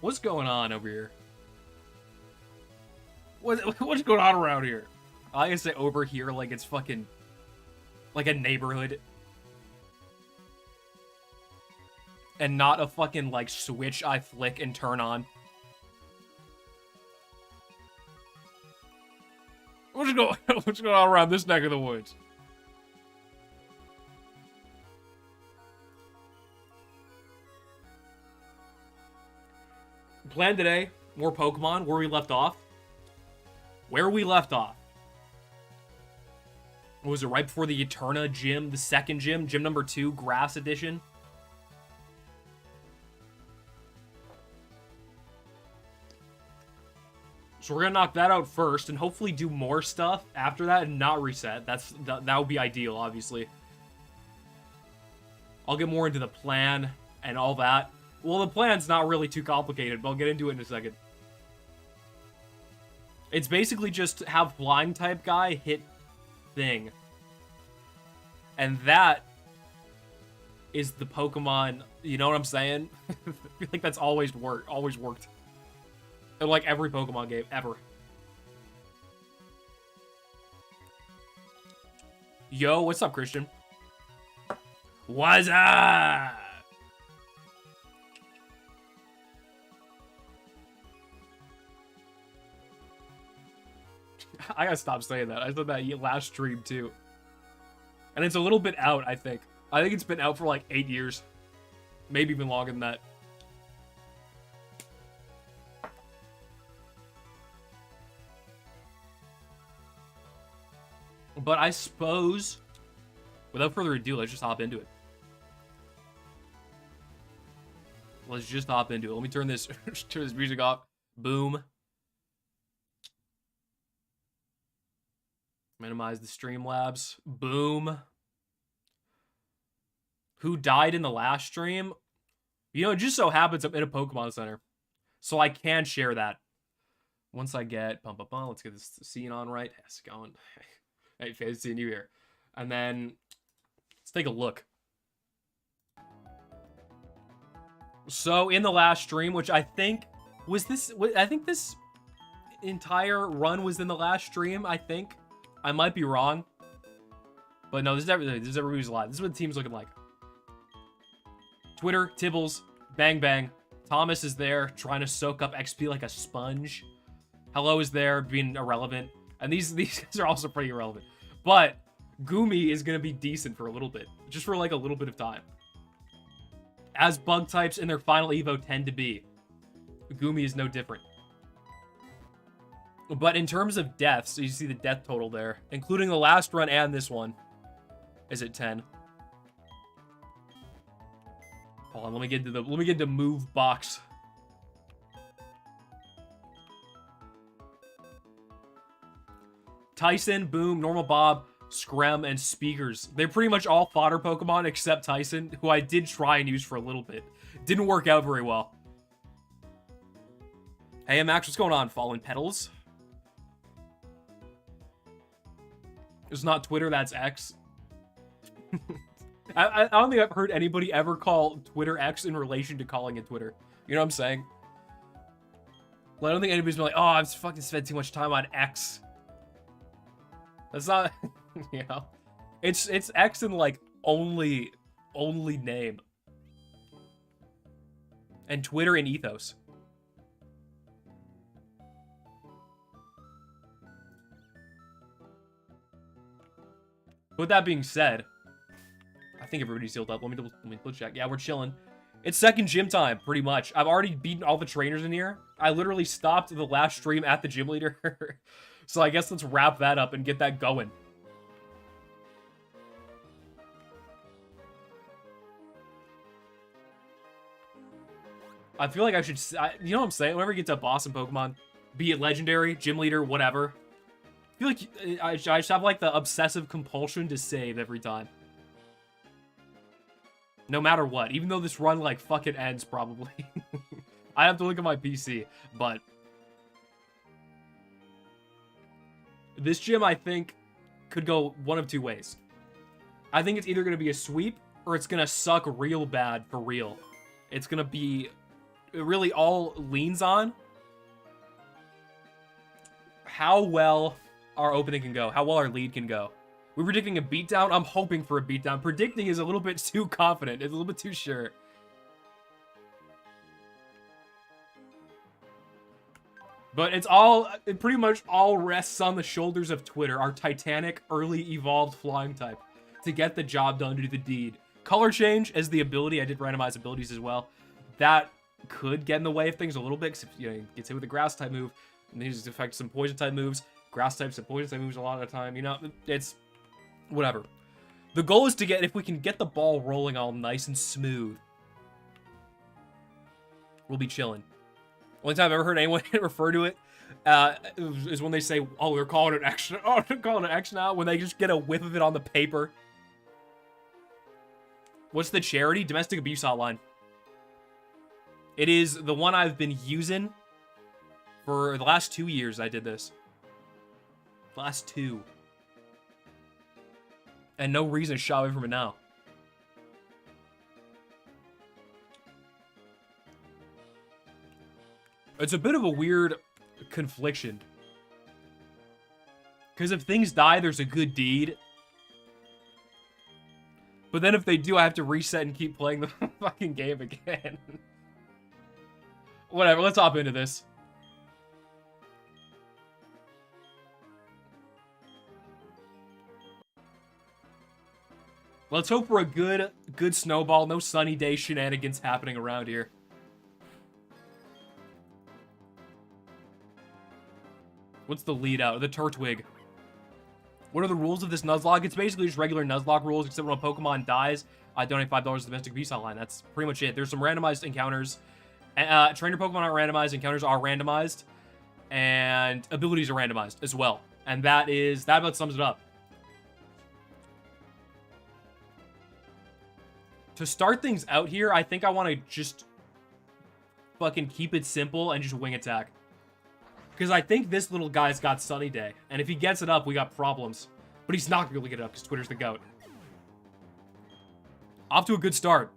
What's going on over here? What's going on around here? I gotta say over here like it's fucking... like a neighborhood. And not a fucking, like, switch I flick and turn on. What's going on around this neck of the woods? Plan today, more Pokemon, where we left off. Where we left off. Was it right before the Eterna gym, the second gym, gym number 2, Grass Edition? So we're gonna knock that out first, and hopefully do more stuff after that and not reset. That would be ideal, obviously. I'll get more into the plan and all that. Well, the plan's not really too complicated, but I'll get into it in a second. It's basically just have flying type guy hit thing. And that is the Pokemon, you know what I'm saying? I feel like that's always worked. In like every Pokemon game ever. Yo, what's up, Christian? What's up? I gotta stop saying that. I said that last stream too. And it's a little bit out, I think. I think it's been out for like 8 years. Maybe even longer than that. But I suppose, without further ado, let's just hop into it. Let's just hop into it. Let me turn this music off. Boom. Minimize the Streamlabs. Boom. Who died in the last stream? You know, it just so happens I'm in a Pokemon Center. So I can share that. Once I get... let's get this scene on right. How's it going? Hey, fancy seeing you here. And then... let's take a look. So, in the last stream, which I think... was this... I think this entire run was in the last stream, I think. I might be wrong. But no, this is everybody's live. This is what the team's looking like. Twitter, Tibbles, Bang Bang. Thomas is there, trying to soak up XP like a sponge. Hello is there, being irrelevant. And these guys are also pretty irrelevant. But Gumi is going to be decent for a little bit. Just for like a little bit of time. As bug types in their final Evo tend to be. Gumi is no different. But in terms of deaths, so you see the death total there, including the last run and this one, is at 10. Hold on, let me get to move box. Tyson, Boom, Normal Bob, Screm, and Speakers. They're pretty much all fodder Pokemon except Tyson, who I did try and use for a little bit. Didn't work out very well. Hey, Max, what's going on? Fallen Petals. It's not Twitter, that's X. I don't think I've heard anybody ever call Twitter X in relation to calling it Twitter. You know what I'm saying? Well, I don't think anybody's been like, oh, I've fucking spent too much time on X. That's not, you know. It's X in like only name. And Twitter in ethos. With that being said, I think everybody's healed up. Let me check. Yeah, we're chilling. It's second gym time, pretty much. I've already beaten all the trainers in here. I literally stopped the last stream at the gym leader. So I guess let's wrap that up and get that going. I feel like I should... you know what I'm saying? Whenever you get to a boss in Pokemon, be it legendary, gym leader, whatever... I feel like I just have like the obsessive compulsion to save every time. No matter what. Even though this run like fucking ends probably. I have to look at my PC. But this gym I think could go one of two ways. I think it's either going to be a sweep or it's going to suck real bad for real. It's going to be really all leans on how well our opening can go, how well our lead can go. We're predicting a beatdown. I'm hoping for a beatdown. Predicting is a little bit too confident. It's a little bit too sure. But it pretty much all rests on the shoulders of Twitter, our titanic, early evolved flying type, to get the job done, to do the deed. Color change as the ability. I did randomize abilities as well. That could get in the way of things a little bit, because if you know, it gets hit with a grass type move, and these affect some poison type moves. Grass types and poison type moves a lot of the time. You know, it's whatever. The goal is to get, if we can get the ball rolling all nice and smooth, we'll be chilling. Only time I've ever heard anyone refer to it is when they say, "Oh, we're calling it X. Oh, they're calling it X now." When they just get a whiff of it on the paper. What's the charity? Domestic Abuse Hotline. It is the one I've been using for the last 2 years. I did this. Last 2. And no reason to shy away from it now. It's a bit of a weird confliction. Because if things die, there's a good deed. But then if they do, I have to reset and keep playing the fucking game again. Whatever, let's hop into this. Let's hope for a good snowball. No sunny day shenanigans happening around here. What's the lead out? The Turtwig. What are the rules of this Nuzlocke? It's basically just regular Nuzlocke rules, except when a Pokemon dies, I donate $5 to the Domestic Abuse Hotline. That's pretty much it. There's some randomized encounters. Trainer Pokemon aren't randomized, encounters are randomized, and abilities are randomized as well. And that about sums it up. To start things out here, I think I want to just fucking keep it simple and just wing attack. Because I think this little guy's got Sunny Day. And if he gets it up, we got problems. But he's not going to be able to get it up because Twitter's the GOAT. Off to a good start.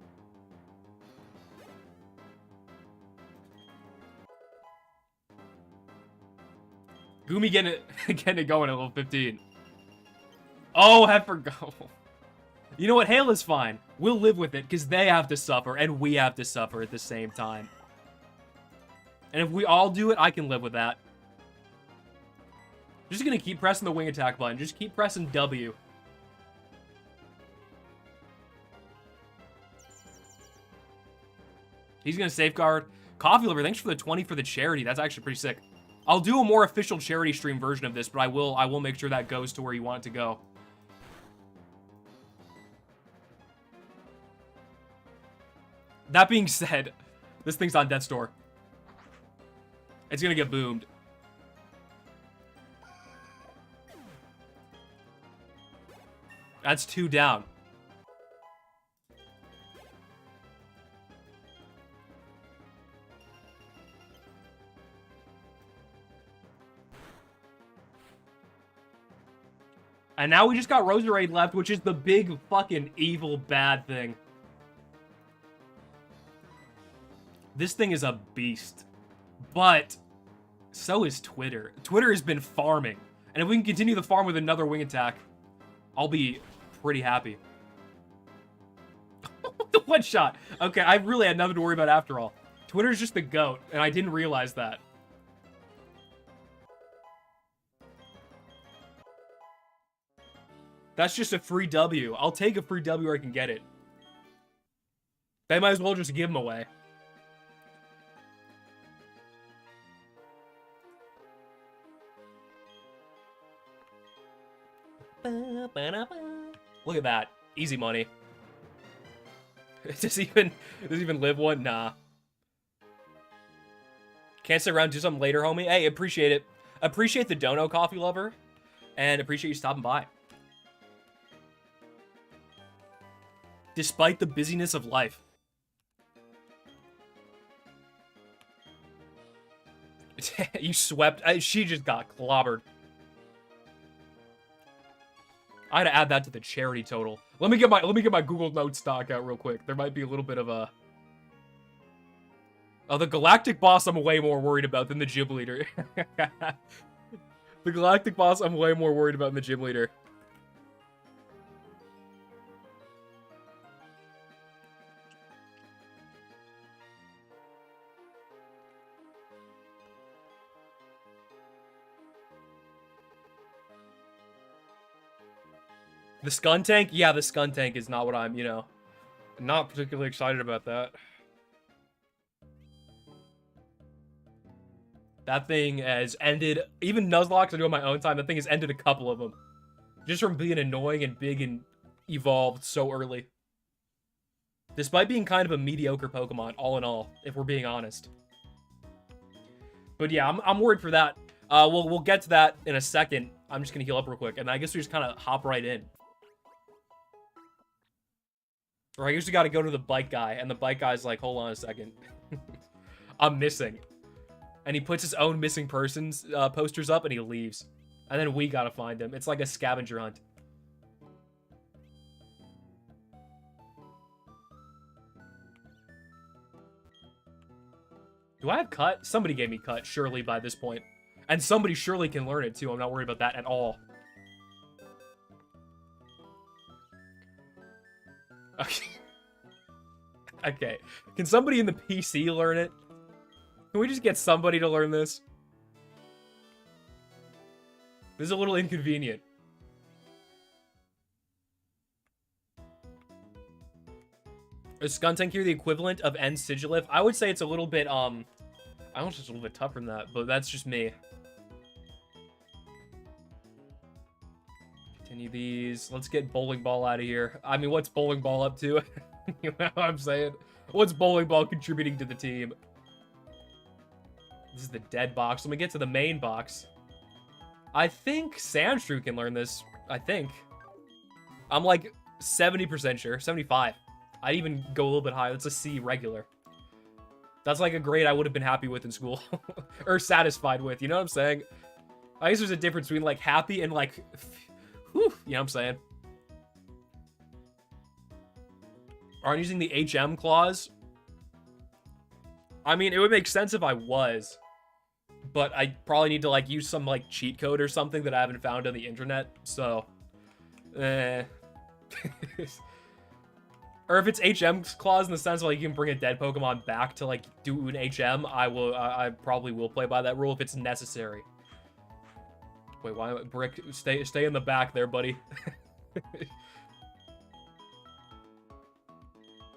Gumi getting it going at level 15. Oh, I forgot. You know what? Hail is fine. We'll live with it because they have to suffer and we have to suffer at the same time. And if we all do it, I can live with that. Just gonna keep pressing the wing attack button. Just keep pressing W. He's gonna safeguard. Coffee Lover, thanks for the 20 for the charity. That's actually pretty sick. I'll do a more official charity stream version of this, but I will make sure that goes to where you want it to go. That being said, this thing's on death's door. It's gonna get boomed. That's 2 down. And now we just got Roserade left, which is the big fucking evil bad thing. This thing is a beast. But so is Twitter. Twitter has been farming. And if we can continue the farm with another wing attack, I'll be pretty happy. The one shot. Okay, I really had nothing to worry about after all. Twitter's just the GOAT, and I didn't realize that. That's just a free W. I'll take a free W where I can get it. They might as well just give them away. Look at that. Easy money. Does he even live one? Nah. Can't sit around and do something later, homie. Hey, appreciate it. Appreciate the dono, Coffee Lover. And appreciate you stopping by. Despite the busyness of life. You swept. She just got clobbered. I had to add that to the charity total. Let me get my Google Notes stock out real quick. There might be a little bit of a Oh, the galactic boss I'm way more worried about than the gym leader. The galactic boss I'm way more worried about than the gym leader. The Scun Tank? Yeah, the Scun Tank is not what I'm, you know, not particularly excited about that. That thing has ended, even Nuzlocke I do on my own time, that thing has ended a couple of them. Just from being annoying and big and evolved so early. Despite being kind of a mediocre Pokemon, all in all, if we're being honest. But yeah, I'm worried for that. We'll get to that in a second. I'm just gonna heal up real quick, and I guess we just kind of hop right in. Or I guess we gotta go to the bike guy, and the bike guy's like, hold on a second. I'm missing. And he puts his own missing persons posters up, and he leaves. And then we gotta find him. It's like a scavenger hunt. Do I have cut? Somebody gave me cut, surely, by this point. And somebody surely can learn it, too. I'm not worried about that at all. Okay. Okay. Can somebody in the PC learn it? Can we just get somebody to learn this? This is a little inconvenient. Is Skuntank here the equivalent of N Sigilif? I would say it's a little bit, I don't know, it's just a little bit tougher than that, but that's just me. Continue these. Let's get Bowling Ball out of here. I mean, what's Bowling Ball up to? You know what I'm saying? What's Bowling Ball contributing to the team? This is the dead box. Let me get to the main box. I think Sandshrew can learn this. I think. I'm like 70% sure. 75. I'd even go a little bit higher. That's a C regular. That's like a grade I would have been happy with in school. Or satisfied with. You know what I'm saying? I guess there's a difference between like happy and like... Whew, you know what I'm saying? Aren't using the HM clause? I mean, it would make sense if I was. But I probably need to like use some like cheat code or something that I haven't found on the internet. So... Or if it's HM clause in the sense like you can bring a dead Pokemon back to like do an HM, I probably will play by that rule if it's necessary. Wait, why Brick stay in the back there, buddy?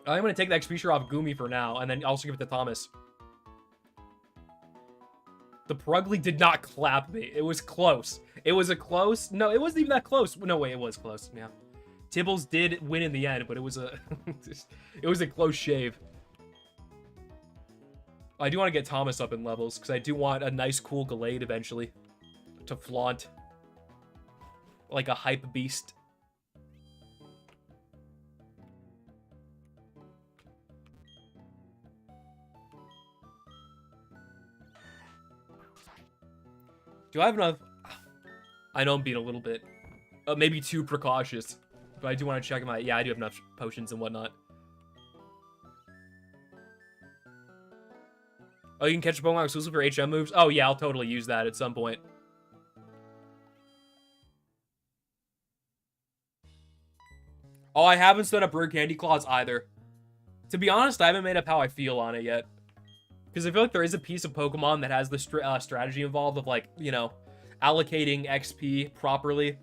I'm gonna take the XP share off Gumi for now, and then also give it to Thomas. The Pruggly did not clap me. It was close. It was a close. No, it wasn't even that close. No way, it was close. Yeah. Tibbles did win in the end, but it was a it was a close shave. I do want to get Thomas up in levels because I do want a nice, cool Gallade eventually to flaunt like a hype beast. Do I have enough? I know I'm being a little bit, maybe too precautious. But I do want to check them out. Yeah, I do have enough potions and whatnot. Oh, you can catch a Pokemon exclusive for HM moves? Oh, yeah, I'll totally use that at some point. Oh, I haven't set up Rare Candy Claws either. To be honest, I haven't made up how I feel on it yet. Because I feel like there is a piece of Pokemon that has the strategy involved of, like, you know, allocating XP properly.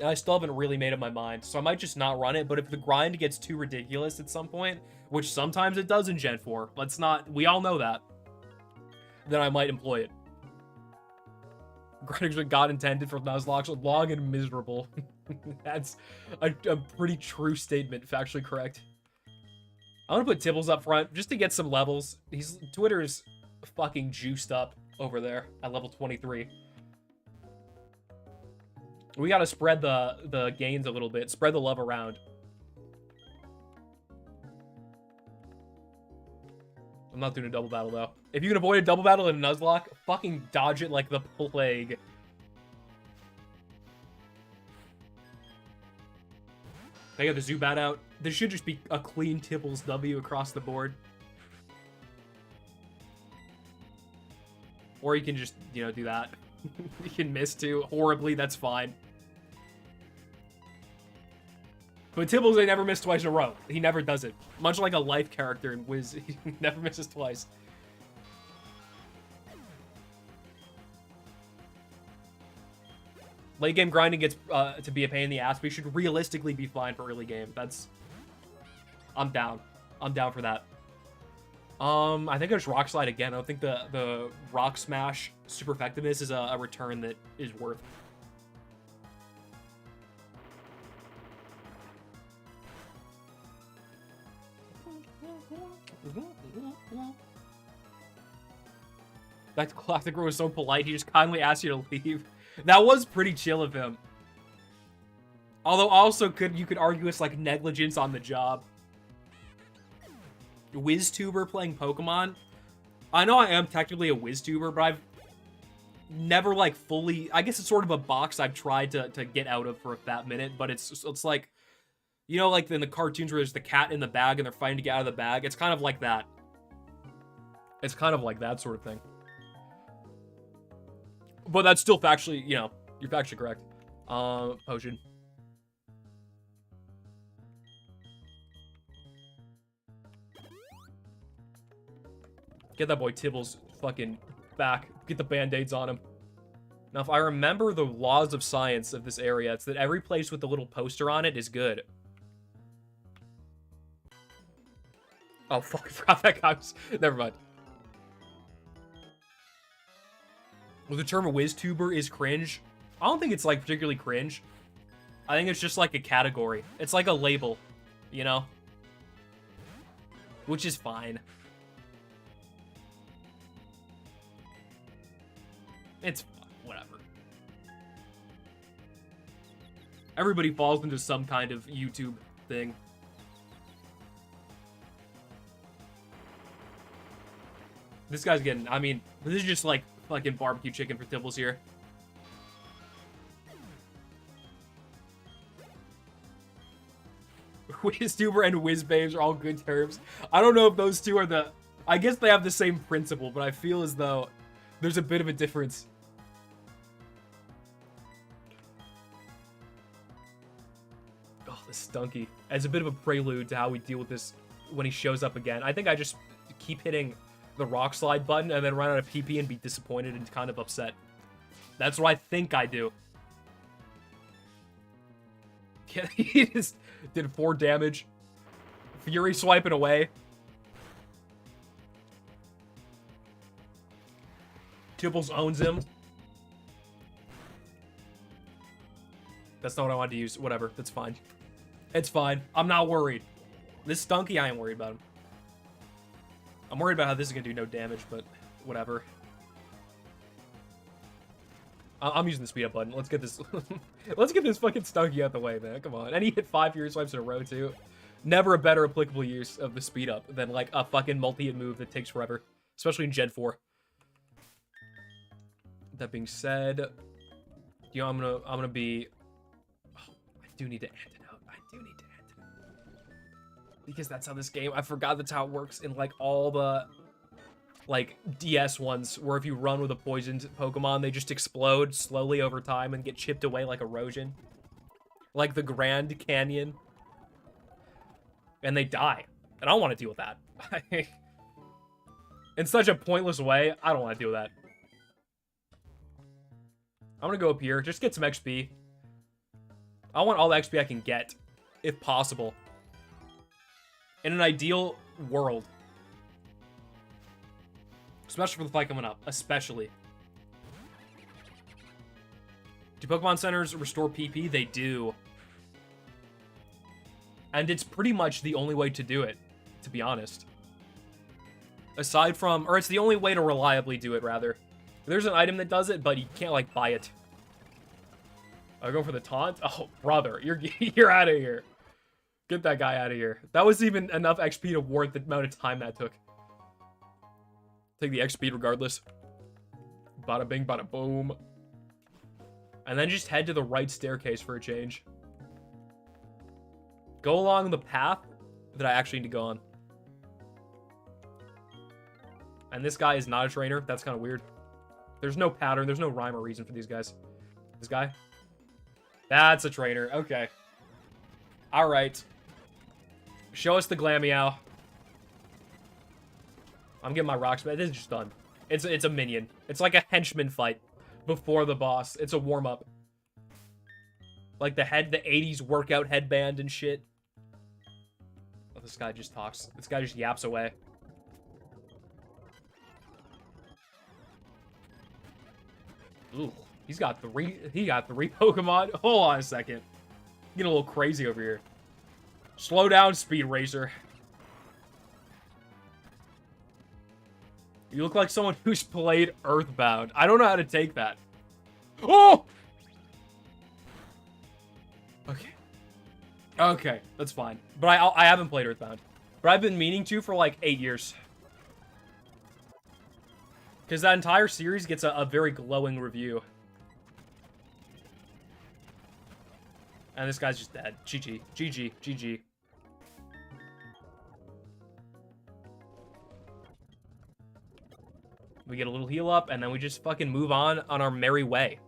And I still haven't really made up my mind, so I might just not run it, but if the grind gets too ridiculous at some point, which sometimes it does in Gen 4, let's not, we all know that, then I might employ it. Grinding's what God intended for Nuzlocke, so long and miserable. That's a pretty true statement, factually correct. I'm gonna put Tibbles up front, just to get some levels. Twitter's fucking juiced up over there at level 23. We gotta spread the gains a little bit. Spread the love around. I'm not doing a double battle, though. If you can avoid a double battle in a Nuzlocke, fucking dodge it like the plague. They got the Zubat out. This should just be a clean Tibbles W across the board. Or you can just, you know, do that. You can miss too. Horribly, that's fine. But Tibbles, they never miss twice in a row. He never does it. Much like a life character in Wiz, he never misses twice. Late game grinding gets to be a pain in the ass, but you should realistically be fine for early game. That's... I'm down. I'm down for that. I think it's Rock Slide again. I don't think the Rock Smash super effectiveness is a return that is worth. That Classic was so polite, he just kindly asked you to leave. That was pretty chill of him. Although also you could argue it's like negligence on the job. WizTuber playing Pokemon. I know I am technically a WizTuber, but I've never like fully... I guess it's sort of a box I've tried to get out of for that minute, but it's like... You know, like in the cartoons where there's the cat in the bag and they're fighting to get out of the bag? It's kind of like that. It's kind of like that sort of thing. But that's still factually, you know, you're factually correct. Potion. Get that boy Tibbles fucking back. Get the band-aids on him. Now, if I remember the laws of science of this area, it's that every place with the little poster on it is good. Oh, fuck, I forgot that guy was... Never mind. Well, the term WizTuber is cringe. I don't think it's, like, particularly cringe. I think it's just, like, a category. It's like a label, you know? Which is fine. It's whatever. Everybody falls into some kind of YouTube thing. This guy's getting, I mean, this is just like fucking barbecue chicken for Tibbles here. WizTuber and WizBabes are all good terms. I don't know if those two are the... I guess they have the same principle, but I feel as though there's a bit of a difference. Oh, the Stunky. As a bit of a prelude to how we deal with this when he shows up again. I think I just keep hitting the Rock Slide button and then run out of PP and be disappointed and kind of upset. That's what I think I do. Yeah, he just did 4 damage. Fury swiping away. Tibbles owns him. That's not what I wanted to use. Whatever, that's fine. It's fine. I'm not worried. This Stunky, I ain't worried about him. I'm worried about how this is gonna do no damage, but whatever. I'm using the speed up button. Let's get this. Let's get this fucking Stunky out the way, man. Come on. And he hit 5 Fury swipes in a row too. Never a better applicable use of the speed up than like a fucking multi-hit move that takes forever, especially in Gen 4. That being said, you know, I'm gonna be. Oh, I do need to antidote. I do need to antidote because that's how this game. I forgot that's how it works in like all the like DS ones, where if you run with a poisoned Pokemon, they just explode slowly over time and get chipped away like erosion, like the Grand Canyon, and they die. And I don't want to deal with that in such a pointless way. I don't want to deal with that. I'm gonna go up here, just get some XP. I want all the XP I can get, if possible. In an ideal world. Especially for the fight coming up, especially. Do Pokemon Centers restore PP? They do. And it's pretty much the only way to do it, to be honest. Aside from, or it's the only way to reliably do it, rather. There's an item that does it, but you can't, like, buy it. I go for the taunt? Oh, brother, you're out of here. Get that guy out of here. That was even enough XP to warrant the amount of time that took. Take the XP regardless. Bada bing, bada boom. And then just head to the right staircase for a change. Go along the path that I actually need to go on. And this guy is not a trainer. That's kind of weird. There's no pattern. There's no rhyme or reason for these guys. This guy? That's a trainer. Okay. All right. Show us the Glameow. I'm getting my rocks, but this is just done. It's a minion. It's like a henchman fight before the boss. It's a warm-up. Like the 80s workout headband and shit. Oh, this guy just talks. This guy just yaps away. Ooh, he got three Pokemon. Hold on a second. Getting a little crazy over here. Slow down, Speed Racer. You look like someone who's played Earthbound. I don't know how to take that. Oh! Okay. Okay, that's fine. But I haven't played Earthbound. But I've been meaning to for like 8 years. Because that entire series gets a very glowing review. And this guy's just dead. GG. GG. GG. We get a little heal up, and then we just fucking move on our merry way.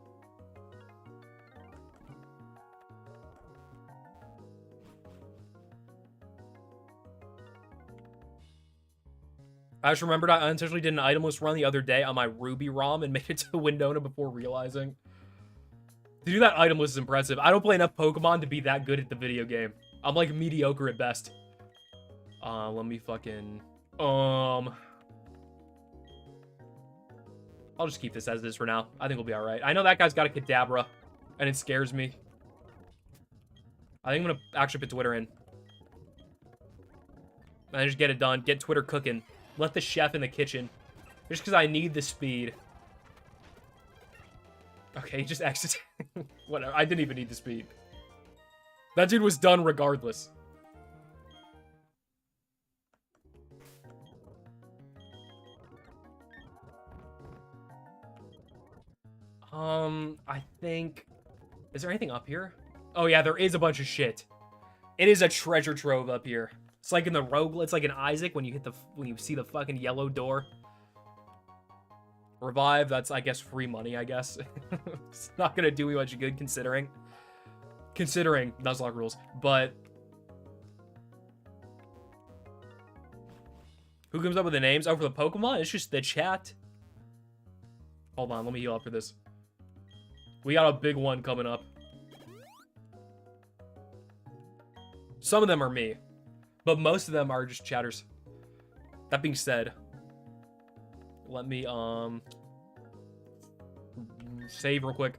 I just remembered I unintentionally did an itemless run the other day on my Ruby ROM and made it to Winona before realizing. To do that itemless is impressive. I don't play enough Pokemon to be that good at the video game. I'm like mediocre at best. Let me fucking... I'll just keep this as it is for now. I think we'll be alright. I know that guy's got a Kadabra, and it scares me. I think I'm gonna actually put Twitter in. And just get it done. Get Twitter cooking. Let the chef in the kitchen. Just because I need the speed. Okay, he just exits. Whatever. I didn't even need the speed. That dude was done regardless. I think... Is there anything up here? Oh yeah, there is a bunch of shit. It is a treasure trove up here. It's like in the rogue. It's like in Isaac when you see the fucking yellow door. Revive. That's I guess free money. I guess it's not gonna do me much good considering Nuzlocke rules. But who comes up with the names? Oh, for the Pokemon, it's just the chat. Hold on, let me heal up for this. We got a big one coming up. Some of them are me. But most of them are just chatters. That being said, let me save real quick.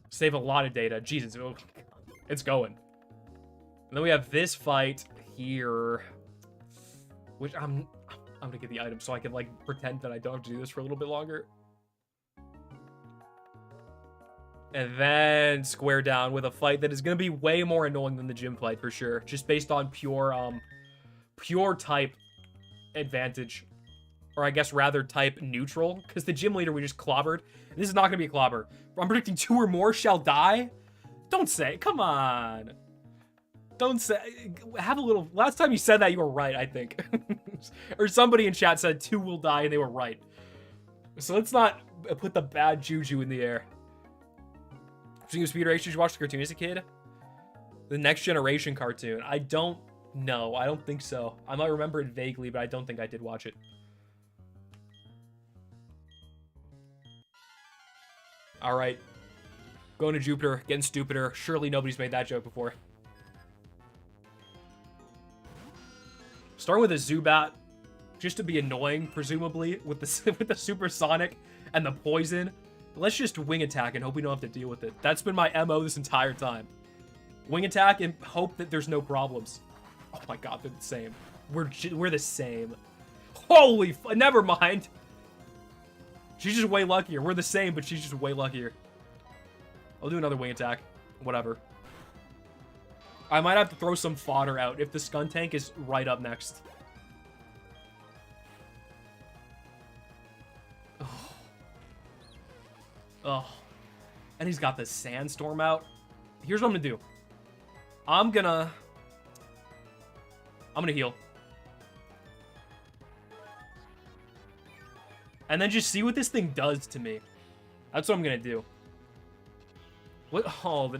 Save a lot of data. Jesus, it's going. And then we have this fight here, which I'm gonna get the item so I can like pretend that I don't have to do this for a little bit longer. And then square down with a fight that is going to be way more annoying than the gym fight for sure. Just based on pure type advantage. Or I guess rather type neutral. Because the gym leader we just clobbered. And this is not going to be a clobber. I'm predicting 2 or more shall die. Don't say. Come on. Don't say. Have a little. Last time you said that you were right, I think. Or somebody in chat said 2 will die and they were right. So let's not put the bad juju in the air. Speaking of Speed Racer, did you watch the cartoon as a kid? The Next Generation cartoon. I don't know. I don't think so. I might remember it vaguely, but I don't think I did watch it. Alright. Going to Jupiter, getting stupider. Surely nobody's made that joke before. Starting with a Zubat, just to be annoying, presumably, with the supersonic and the poison. Let's just wing attack and hope we don't have to deal with it. That's been my MO this entire time. Wing attack and hope that there's no problems. Oh my god, they're the same. We're the same. Holy never mind. She's just way luckier. We're the same, but she's just way luckier. I'll do another wing attack. Whatever. I might have to throw some fodder out if the Skuntank is right up next. Oh, and he's got the Sandstorm out. Here's what I'm gonna do. I'm gonna heal. And then just see what this thing does to me. That's what I'm gonna do. What? Oh,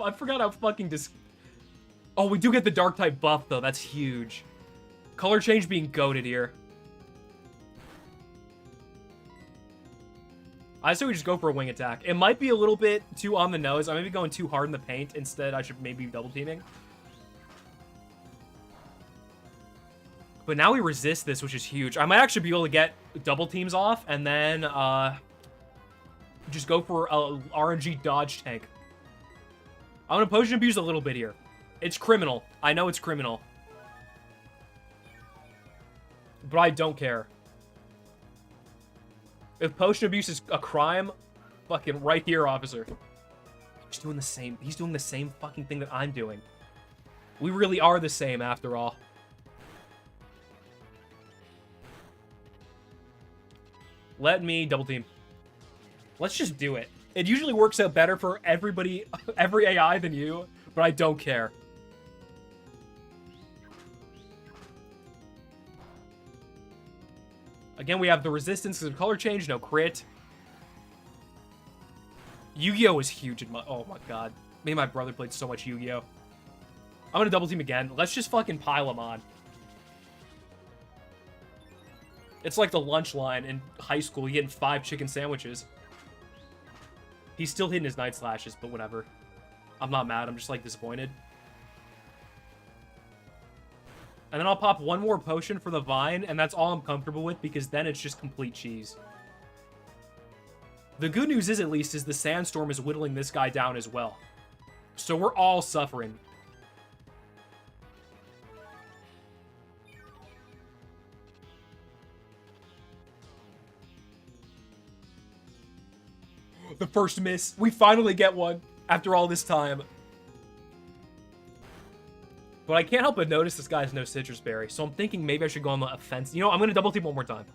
I forgot how fucking Oh, we do get the dark type buff, though. That's huge. Color change being goated here. I say we just go for a wing attack. It might be a little bit too on the nose. I may be going too hard in the paint. Instead, I should maybe double teaming. But now we resist this, which is huge. I might actually be able to get double teams off and then just go for a RNG dodge tank. I'm going to potion abuse a little bit here. It's criminal. I know it's criminal. But I don't care. If potion abuse is a crime, fucking right here, officer. He's doing the same. He's doing the same fucking thing that I'm doing. We really are the same, after all. Let me double team. Let's just do it. It usually works out better for everybody, every AI than you, but I don't care. Again, we have the resistance because of color change, no crit. Yu-Gi-Oh! is huge in my... Oh my god. Me and my brother played so much Yu-Gi-Oh! I'm gonna double team again. Let's just fucking pile them on. It's like the lunch line in high school. You getting 5 chicken sandwiches. He's still hitting his Night Slashes, but whatever. I'm not mad. I'm just, like, disappointed. And then I'll pop one more potion for the Vine, and that's all I'm comfortable with, because then it's just complete cheese. The good news is, at least, is the Sandstorm is whittling this guy down as well. So we're all suffering. The first miss. We finally get one after all this time. But I can't help but notice this guy has no Citrus Berry. So I'm thinking maybe I should go on the offense. You know, I'm going to double team one more time.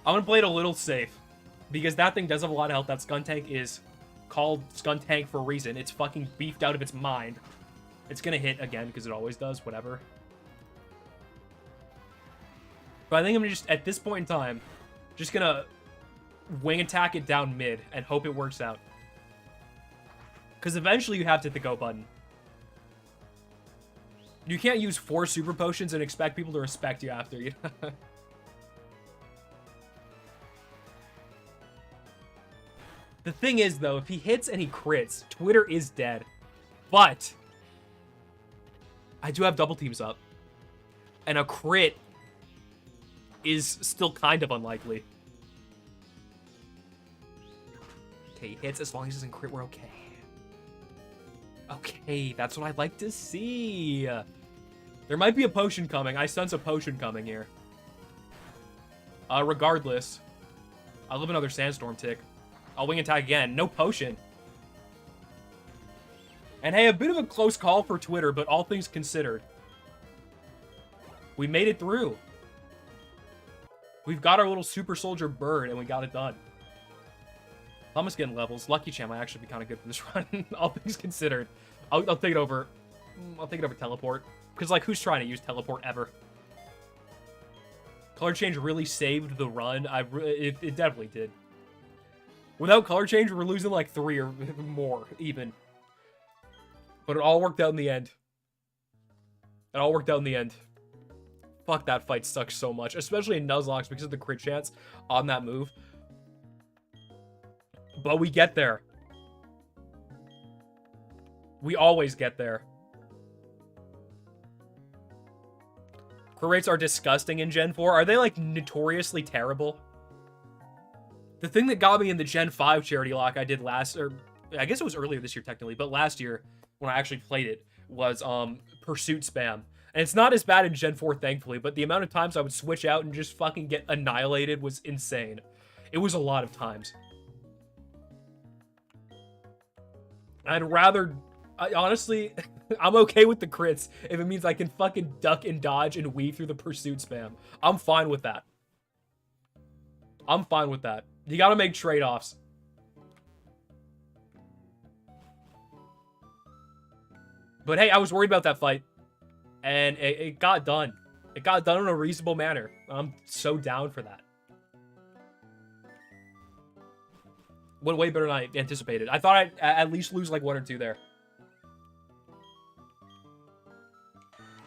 I'm going to play it a little safe. Because that thing does have a lot of health. That Skuntank is called Skuntank for a reason. It's fucking beefed out of its mind. It's going to hit again because it always does. Whatever. But I think I'm just, at this point in time, just going to wing attack it down mid and hope it works out. Because eventually you have to hit the go button. You can't use 4 super potions and expect people to respect you after you. The thing is, though, if he hits and he crits, Twitter is dead. But I do have double teams up. And a crit is still kind of unlikely. Okay, he hits. As long as he doesn't crit, we're okay. Okay, that's what I'd like to see. There might be a potion coming. I sense a potion coming here. Regardless, I'll live another Sandstorm tick. I'll wing attack again. No potion. And hey, a bit of a close call for Twitter, but all things considered, we made it through. We've got our little super soldier bird, and we got it done. Thomas getting levels. Lucky Champ might actually be kind of good for this run, all things considered. I'll take it over. I'll take it over teleport. Because, like, who's trying to use teleport ever? Color change really saved the run. It definitely did. Without color change, we're losing like 3 or more, even. But it all worked out in the end. It all worked out in the end. Fuck, that fight sucks so much. Especially in Nuzlocke because of the crit chance on that move. But we get there. We always get there. Crit rates are disgusting in Gen 4. Are they, like, notoriously terrible? The thing that got me in the Gen 5 Charitylocke I did I guess it was earlier this year technically, but last year when I actually played it was Pursuit Spam. And it's not as bad in Gen 4, thankfully, but the amount of times I would switch out and just fucking get annihilated was insane. It was a lot of times. I'd rather... honestly, I'm okay with the crits if it means I can fucking duck and dodge and weave through the Pursuit Spam. I'm fine with that. I'm fine with that. You gotta make trade-offs. But hey, I was worried about that fight. And it got done. It got done in a reasonable manner. I'm so down for that. Went way better than I anticipated. I thought I'd at least lose like 1 or 2 there.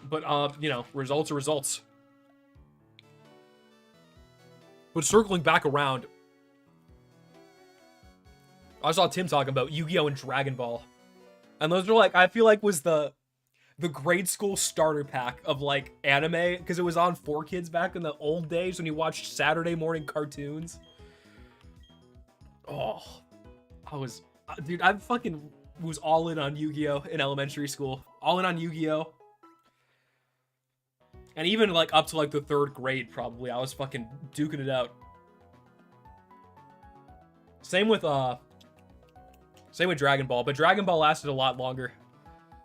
But, you know, results are results. But circling back around, I saw Tim talking about Yu-Gi-Oh! And Dragon Ball. And those were like, I feel like was the grade school starter pack of like anime, because it was on 4Kids back in the old days when you watched Saturday morning cartoons. Oh, dude, I fucking was all in on Yu-Gi-Oh! In elementary school. All in on Yu-Gi-Oh! And even like up to like the 3rd grade, probably, I was fucking duking it out. Same with Dragon Ball, but Dragon Ball lasted a lot longer.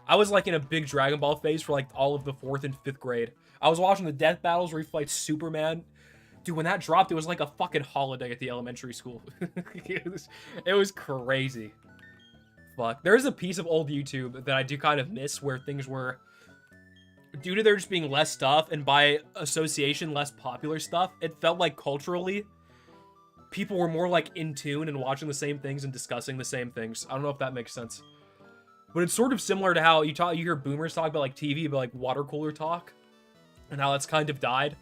I was like in a big Dragon Ball phase for like all of the 4th and 5th grade. I was watching the death battles where he fights Superman. Dude, when that dropped, it was like a fucking holiday at the elementary school. it was crazy. Fuck. There is a piece of old YouTube that I do kind of miss where things were, due to there just being less stuff and by association less popular stuff, it felt like culturally people were more like in tune and watching the same things and discussing the same things. I don't know if that makes sense. But it's sort of similar to how you hear boomers talk about like TV, about like water cooler talk, and how that's kind of died.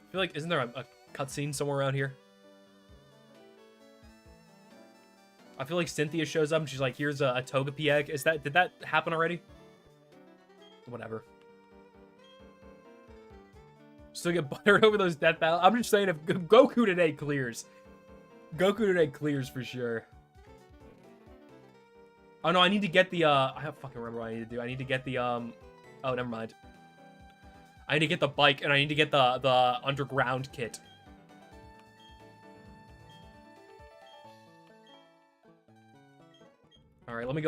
I feel like, isn't there a cutscene somewhere around here? I feel like Cynthia shows up and she's like, here's a Togepi egg. Did that happen already? Whatever. Still get buttered over those death battles. I'm just saying, if Goku today clears. Goku today clears for sure. Oh no, I need to get the, I don't fucking remember what I need to do. I need to get the, oh, never mind. I need to get the bike, and I need to get the underground kit. All right, let me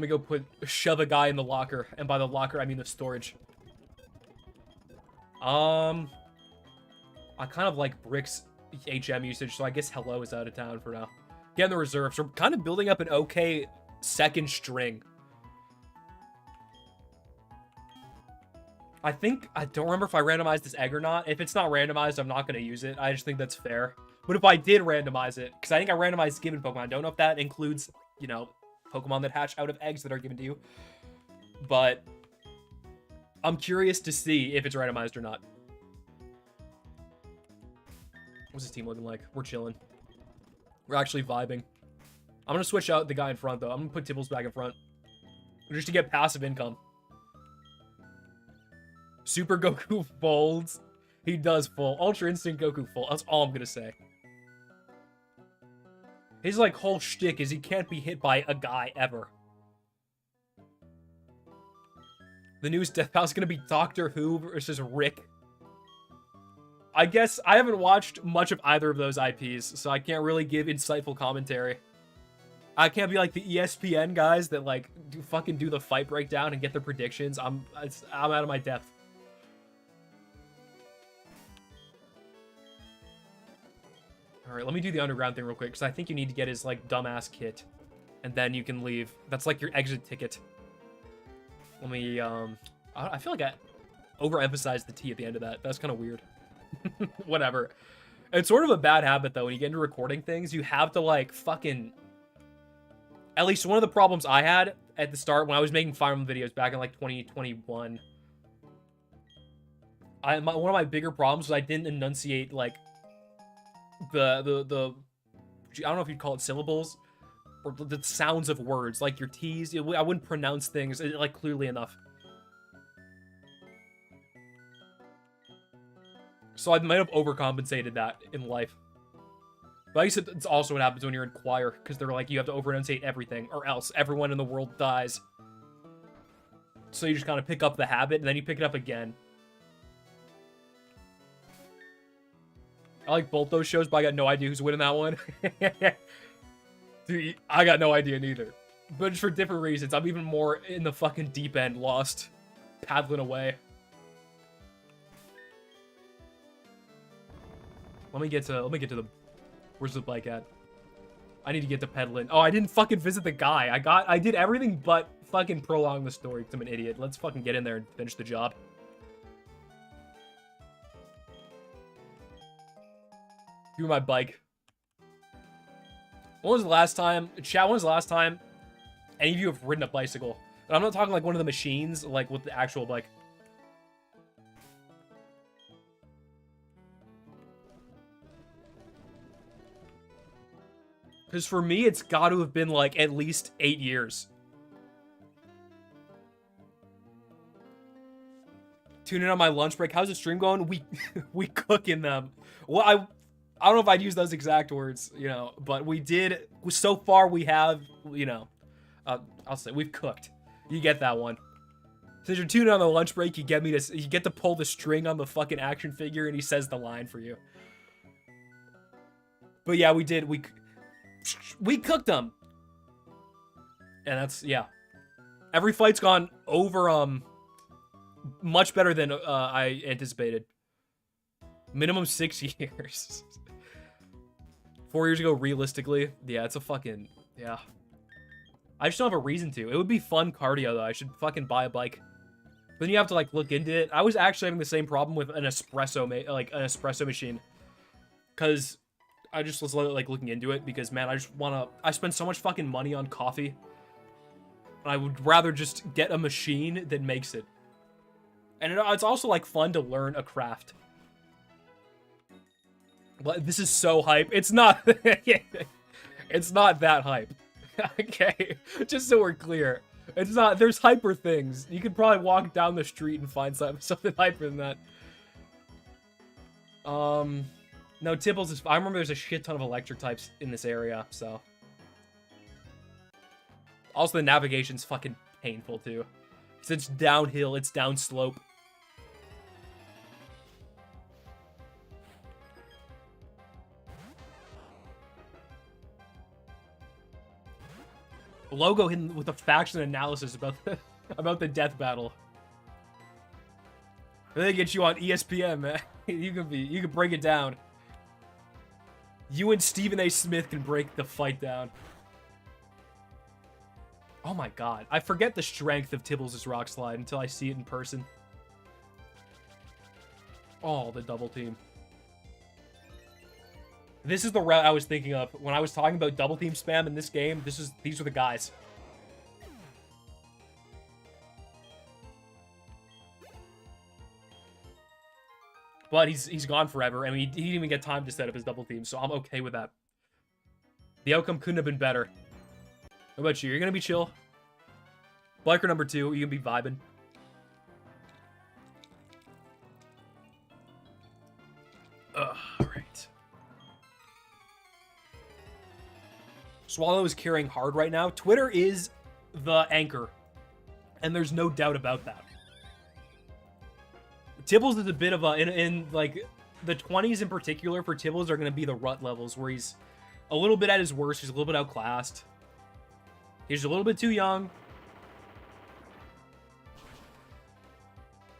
go shove a guy in the locker, and by the locker I mean the storage. I kind of like Brick's HM usage, so I guess Hello is out of town for now. Get in the reserves. We're kind of building up an okay second string. I don't remember if I randomized this egg or not. If it's not randomized, I'm not going to use it. I just think that's fair. But if I did randomize it, because I think I randomized given Pokemon. I don't know if that includes, you know, Pokemon that hatch out of eggs that are given to you. But I'm curious to see if it's randomized or not. What's this team looking like? We're chilling. We're actually vibing. I'm going to switch out the guy in front, though. I'm going to put Tibbles back in front. Just to get passive income. Super Goku folds. He does full. Ultra Instinct Goku full. That's all I'm going to say. His, like, whole shtick is he can't be hit by a guy ever. The newest Death Battle is going to be Doctor Who versus Rick. I guess I haven't watched much of either of those IPs, so I can't really give insightful commentary. I can't be like the ESPN guys that like do the fight breakdown and get their predictions. I'm out of my depth. All right, let me do the underground thing real quick because I think you need to get his like dumbass kit, and then you can leave. That's like your exit ticket. Let me I feel like I overemphasized the T at the end of that. That's kind of weird. Whatever. It's sort of a bad habit though when you get into recording things. You have to like fucking. At least one of the problems I had at the start when I was making Fire Emblem videos back in like 2021. One of my bigger problems was I didn't enunciate like the I don't know if you'd call it syllables or the sounds of words, like your T's. I wouldn't pronounce things like clearly enough. So I might have overcompensated that in life. But I guess it's also what happens when you're in choir, because they're like, you have to over-enunciate everything, or else everyone in the world dies. So you just kind of pick up the habit, and then you pick it up again. I like both those shows, but I got no idea who's winning that one. Dude, I got no idea neither. But just for different reasons. I'm even more in the fucking deep end, lost, paddling away. Let me get to the... Where's the bike at? I need to get to peddling. Oh, I didn't fucking visit the guy. I did everything but fucking prolong the story because I'm an idiot. Let's fucking get in there and finish the job. Give me my bike. When was the last time, chat, when was the last time any of you have ridden a bicycle? And I'm not talking like one of the machines, like with the actual bike. Because for me, it's got to have been like at least 8 years. Tune in on my lunch break. How's the stream going? We cook in them. Well, I don't know if I'd use those exact words, you know, but we did. So far, we have, you know, I'll say we've cooked. You get that one. Since you're tuning in on the lunch break, you get to pull the string on the fucking action figure, and he says the line for you. But yeah, we did. We cooked them. And that's, yeah. Every fight's gone over, much better than I anticipated. Minimum 6 years. 4 years ago, realistically. Yeah, it's a fucking, yeah. I just don't have a reason to. It would be fun cardio, though. I should fucking buy a bike. But then you have to, like, look into it. I was actually having the same problem with an espresso machine. Because I just was, like, looking into it. Because, man, I spend so much fucking money on coffee. And I would rather just get a machine that makes it. And it's also, like, fun to learn a craft. But this is so hype. It's not... It's not that hype. Okay, just so we're clear. It's not... There's hyper things. You could probably walk down the street and find something hyper than that. No, Tibbles is... I remember there's a shit ton of electric types in this area, so... Also, the navigation's fucking painful, too. Because it's downhill, it's downslope. Logo hidden with a faction analysis about the death battle. They get you on ESPN, man. You can break it down. You and Stephen A. Smith can break the fight down. Oh my god. I forget the strength of Tibbles' rock slide until I see it in person. Oh, the double team. This is the route I was thinking of when I was talking about double team spam in this game. These are the guys. But he's gone forever. I mean, he didn't even get time to set up his double team, so I'm okay with that. The outcome couldn't have been better. What about you? You're gonna be chill. Biker number 2, you can be vibing. Alright. Swallow is carrying hard right now. Twitter is the anchor. And there's no doubt about that. Tibbles is a bit of a... In like, the 20s in particular for Tibbles are going to be the rut levels, where he's a little bit at his worst. He's a little bit outclassed. He's a little bit too young.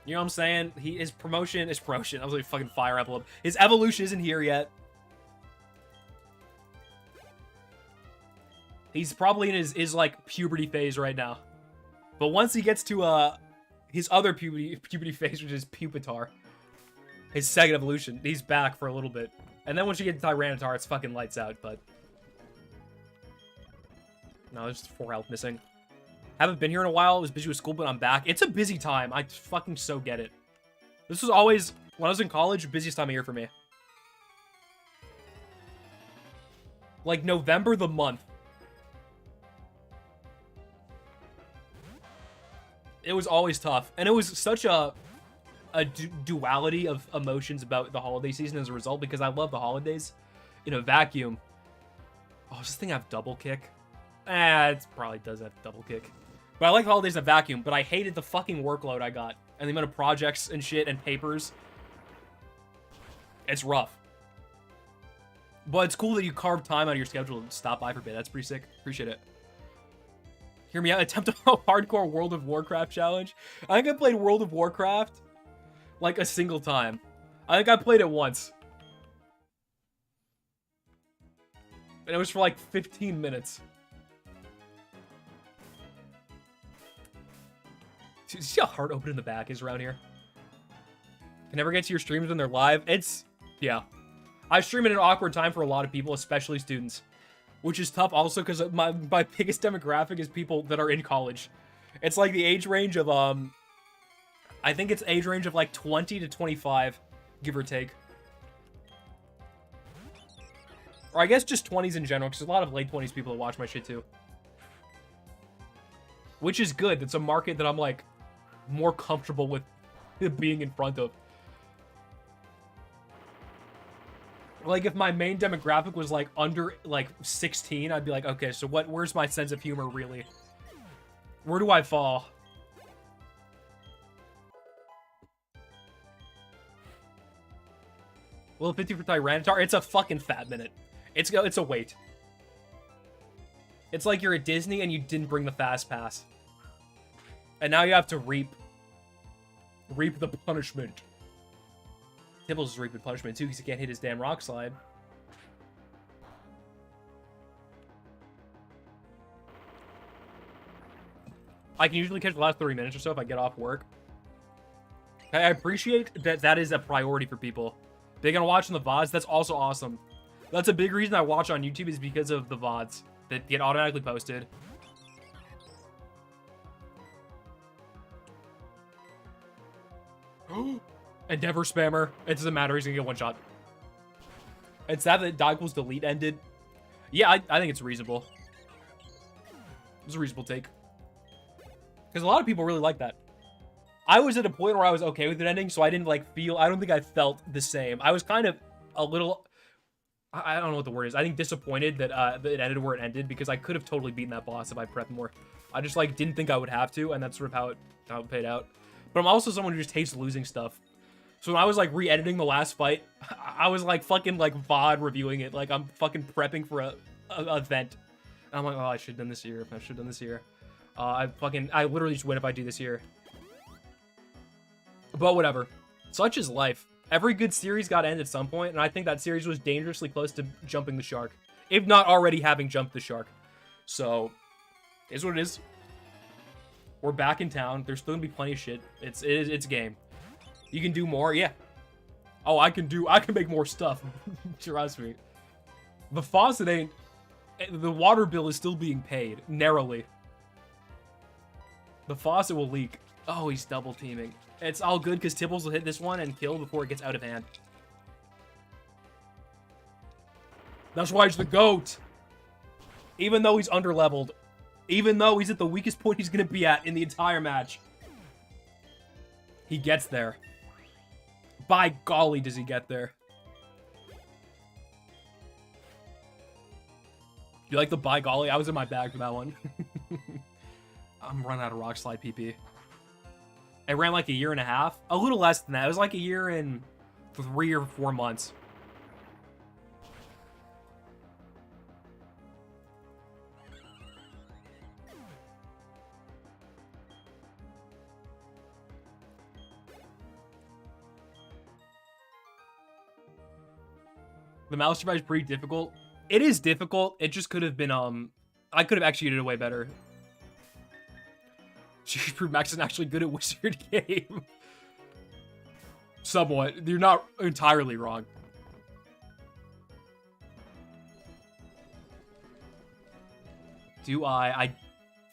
You know what I'm saying? His promotion. I was like, fucking fire up a little. His evolution isn't here yet. He's probably in his like puberty phase right now. But once he gets to his other puberty phase, which is Pupitar, his second evolution, he's back for a little bit. And then once you get to Tyranitar, it's fucking lights out, but no, there's 4 health missing. Haven't been here in a while. I was busy with school, but I'm back. It's a busy time. I fucking so get it. This was always, when I was in college, busiest time of year for me. Like November the month. It was always tough. And it was such a duality of emotions about the holiday season as a result, because I love the holidays in a vacuum. Oh, does this thing have double kick? It probably does have double kick. But I like holidays in a vacuum, but I hated the fucking workload I got. And the amount of projects and shit and papers. It's rough. But it's cool that you carved time out of your schedule to stop by for a bit. That's pretty sick. Appreciate it. Hear me out. Attempt a hardcore World of Warcraft challenge. I think I played World of Warcraft like a single time. I think I played it once. And it was for like 15 minutes. Dude, see how hard open in the back is around here? Can never get to your streams when they're live. Yeah. I stream at an awkward time for a lot of people, especially students. Which is tough also because my biggest demographic is people that are in college. It's like the age range of, I think it's age range of like 20 to 25, give or take. Or I guess just 20s in general, because there's a lot of late 20s people that watch my shit too. Which is good. It's a market that I'm like more comfortable with being in front of. Like, if my main demographic was, like, under, like, 16, I'd be like, okay, so where's my sense of humor, really? Where do I fall? Well, 50 for Tyranitar? It's a fucking fat minute. It's a wait. It's like you're at Disney and you didn't bring the fast pass. And now you have to reap the punishment. Tibbles is reaping punishment too because he can't hit his damn rock slide. I can usually catch the last 30 minutes or so if I get off work. I appreciate that that is a priority for people. They're gonna watch on the VODs. That's also awesome. That's a big reason I watch on YouTube is because of the VODs that get automatically posted. Endeavor spammer. It doesn't matter. He's gonna get one shot. It's sad that die equals delete ended. Yeah, I think it's reasonable. It's a reasonable take. Because a lot of people really like that. I was at a point where I was okay with it ending, so I didn't like feel. I don't think I felt the same. I was kind of a little. I don't know what the word is. I think disappointed that it ended where it ended because I could have totally beaten that boss if I prepped more. I just like didn't think I would have to, and that's sort of how it played out. But I'm also someone who just hates losing stuff. So when I was, like, re-editing the last fight, I was, like, fucking, like, VOD reviewing it. Like, I'm fucking prepping for a event. And I'm like, oh, I should have done this here. I should have done this here. I literally just win if I do this here. But whatever. Such is life. Every good series got to end at some point, and I think that series was dangerously close to jumping the shark. If not already having jumped the shark. So, it is what it is. We're back in town. There's still gonna be plenty of shit. It's game. You can do more, yeah. Oh, I can make more stuff. Trust me. The faucet ain't. The water bill is still being paid narrowly. The faucet will leak. Oh, he's double teaming. It's all good because Tibbles will hit this one and kill before it gets out of hand. That's why he's the GOAT. Even though he's underleveled. Even though he's at the weakest point he's going to be at in the entire match. He gets there. By golly, does he get there. You like the by golly? I was in my bag for that one. I'm running out of rock slide PP. I ran like a year and a half. A little less than that. It was like a year and 3 or 4 months. The mouse survive is pretty difficult. It is difficult. It just could have been, I could have executed it way better. Max is actually good at Wizard game. Somewhat. You're not entirely wrong. Do I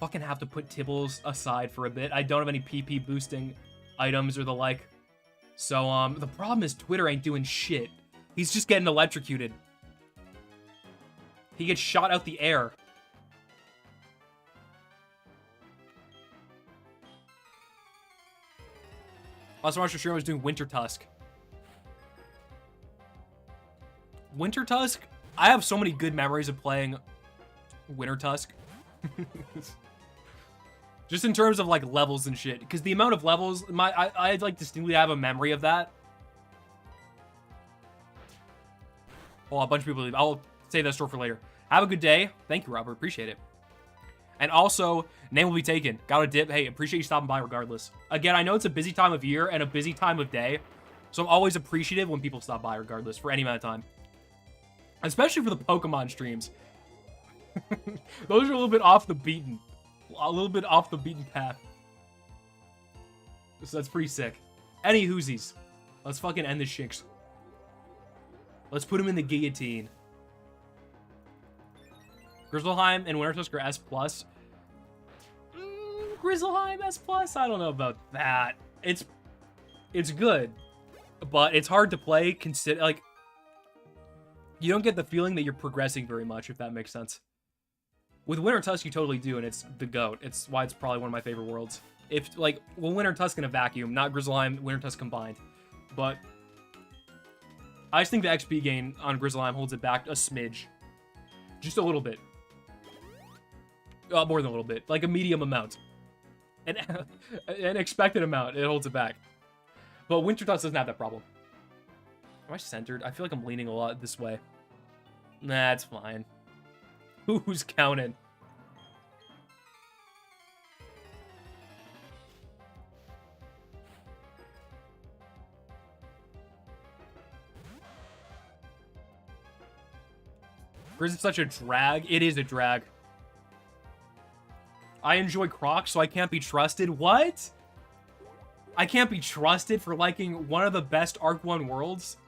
fucking have to put Tibbles aside for a bit. I don't have any PP boosting items or the like. So, the problem is Twitter ain't doing shit. He's just getting electrocuted. He gets shot out the air. Last time I watched stream, I was doing Winter Tusk. Winter Tusk? I have so many good memories of playing Winter Tusk. Just in terms of, like, levels and shit. Because the amount of levels, I like, distinctly have a memory of that. Oh, a bunch of people leave. I'll save that story for later. Have a good day. Thank you, Robert. Appreciate it. And also, name will be taken. Got a dip. Hey, appreciate you stopping by regardless. Again, I know it's a busy time of year and a busy time of day. So I'm always appreciative when people stop by regardless for any amount of time. Especially for the Pokemon streams. Those are a little bit off the beaten path. So that's pretty sick. Any whoosies. Let's fucking end the shinks. Let's put him in the guillotine. Grizzleheim and Wintertusk are S+. Grizzleheim S+? I don't know about that. It's good, but it's hard to play. Consider, like, you don't get the feeling that you're progressing very much, if that makes sense. With Wintertusk, you totally do, and it's the GOAT. It's why it's probably one of my favorite worlds. If, like, well, Wintertusk in a vacuum, not Grizzleheim, Wintertusk combined. But I just think the XP gain on Grizzleheim holds it back a smidge. Just a little bit. More than a little bit. Like a medium amount. An expected amount. It holds it back. But Wintertusk doesn't have that problem. Am I centered? I feel like I'm leaning a lot this way. Nah, it's fine. Who's counting? Grizz is such a drag. It is a drag. I enjoy Croc, so I can't be trusted. What? I can't be trusted for liking one of the best Arc 1 worlds?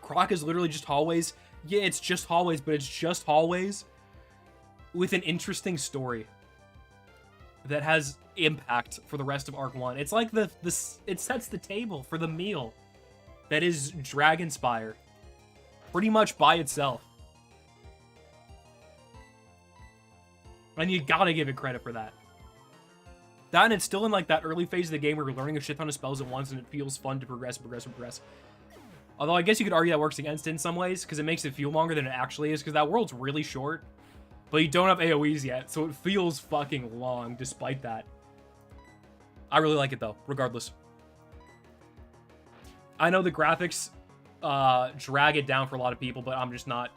Croc is literally just hallways. Yeah, it's just hallways, but it's just hallways with an interesting story that has impact for the rest of Arc 1. It's like it sets the table for the meal that is Dragonspire. Pretty much by itself. And you gotta give it credit for that. That, and it's still in like that early phase of the game where you're learning a shit ton of spells at once and it feels fun to progress. Although I guess you could argue that works against it in some ways, because it makes it feel longer than it actually is, because that world's really short. But you don't have AoEs yet, so it feels fucking long despite that. I really like it though, regardless. I know the graphics drag it down for a lot of people, but I'm just not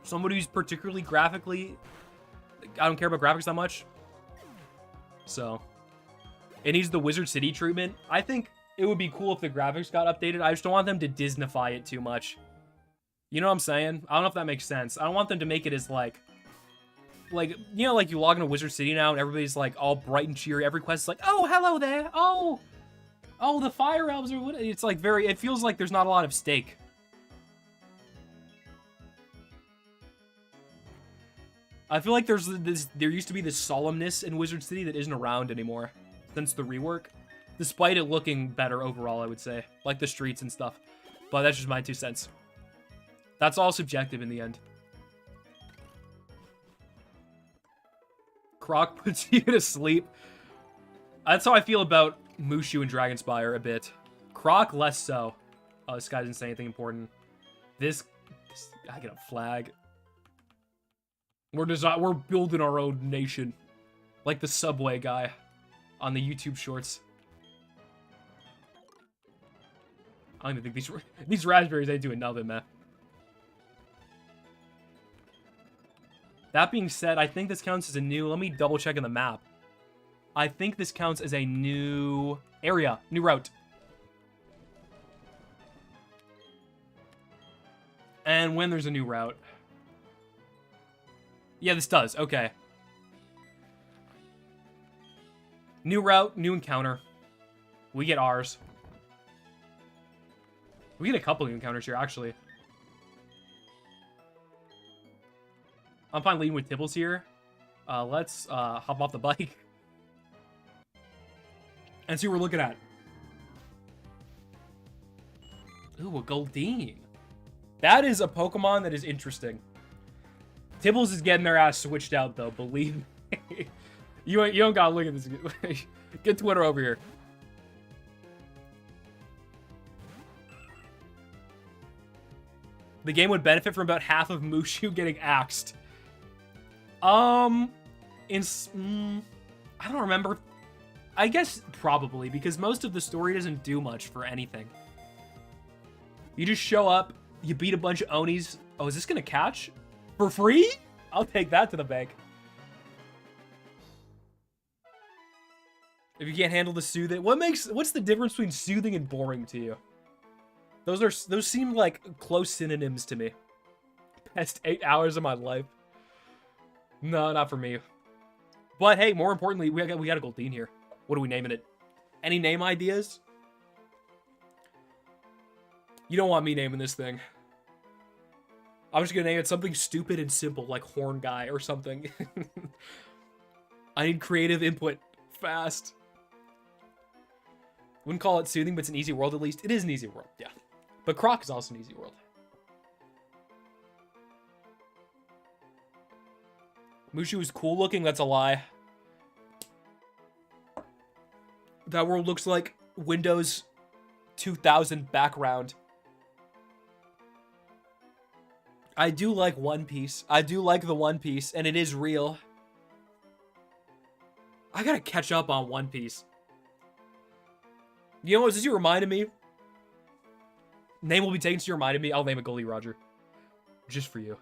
somebody who's particularly graphically... I don't care about graphics that much. So, it needs the Wizard City treatment. I think it would be cool if the graphics got updated. I just don't want them to Disneyfy it too much. You know what I'm saying? I don't know if that makes sense. I don't want them to make it as like, you know, like you log into Wizard City now and everybody's like all bright and cheery. Every quest is like, oh, hello there. Oh, the fire elves are... It's like very... It feels like there's not a lot of stake. I feel like there used to be this solemnness in Wizard City that isn't around anymore since the rework. Despite it looking better overall, I would say. Like the streets and stuff. But that's just my 2 cents. That's all subjective in the end. Croc puts you to sleep. That's how I feel about Mushu and Dragonspire a bit. Croc, less so. Oh, this guy didn't say anything important. I get a flag. We're building our own nation. Like the Subway guy on the YouTube shorts. I don't even think these raspberries ain't doing nothing, man. That being said, I think this counts as a new... Let me double check in the map. I think this counts as a new area, new route. And when there's a new route... Yeah, this does. Okay. New route, new encounter. We get ours. We get a couple new encounters here, actually. I'm fine leading with Tibbles here. Let's hop off the bike. And see what we're looking at. Ooh, a Goldeen. That is a Pokemon that is interesting. Tibbles is getting their ass switched out, though. Believe me. You don't gotta look at this. Get Twitter over here. The game would benefit from about half of Mushu getting axed. I don't remember. I guess probably, because most of the story doesn't do much for anything. You just show up, you beat a bunch of Onis. Oh, is this gonna catch? For free? I'll take that to the bank. If you can't handle the soothing... What's the difference between soothing and boring to you? Those seem like close synonyms to me. Best 8 hours of my life. No, not for me. But hey, more importantly, we got a Goldeen here. What are we naming it? Any name ideas? You don't want me naming this thing. I'm just gonna name it something stupid and simple, like Horn Guy or something. I need creative input. Fast. Wouldn't call it soothing, but it's an easy world at least. It is an easy world, yeah. But Croc is also an easy world. Mushu is cool looking, that's a lie. That world looks like Windows 2000 background. I do like One Piece. I do like the One Piece, and it is real. I gotta catch up on One Piece. You know what, since you reminded me, name will be taken, so you reminded me, I'll name it Goldie Roger. Just for you.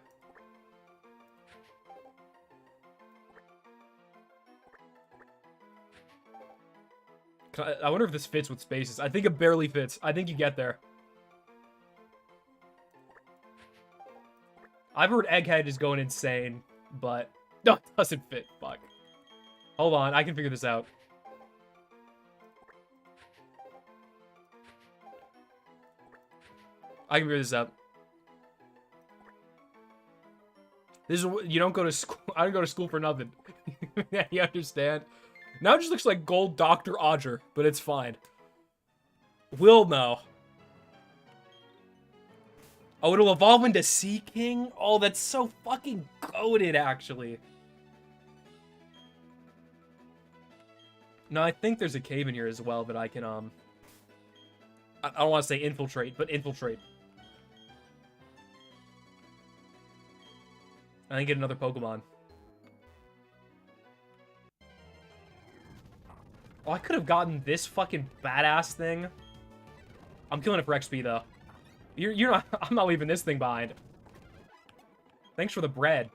I wonder if this fits with spaces. I think it barely fits. I think you get there. I've heard Egghead is going insane, but no, it doesn't fit. Fuck. Hold on, I can figure this out. I can figure this out. This is, you don't go to school. I don't go to school for nothing. You understand? Now it just looks like Gold Dr. Odger, but it's fine. We'll know. Oh, it'll evolve into Sea King? Oh, that's so fucking goated, actually. No, I think there's a cave in here as well that I can, I don't want to say infiltrate, but infiltrate. I can get another Pokemon. Oh, I could have gotten this fucking badass thing. I'm killing it for XP, though. You're not, I'm not leaving this thing behind. Thanks for the bread.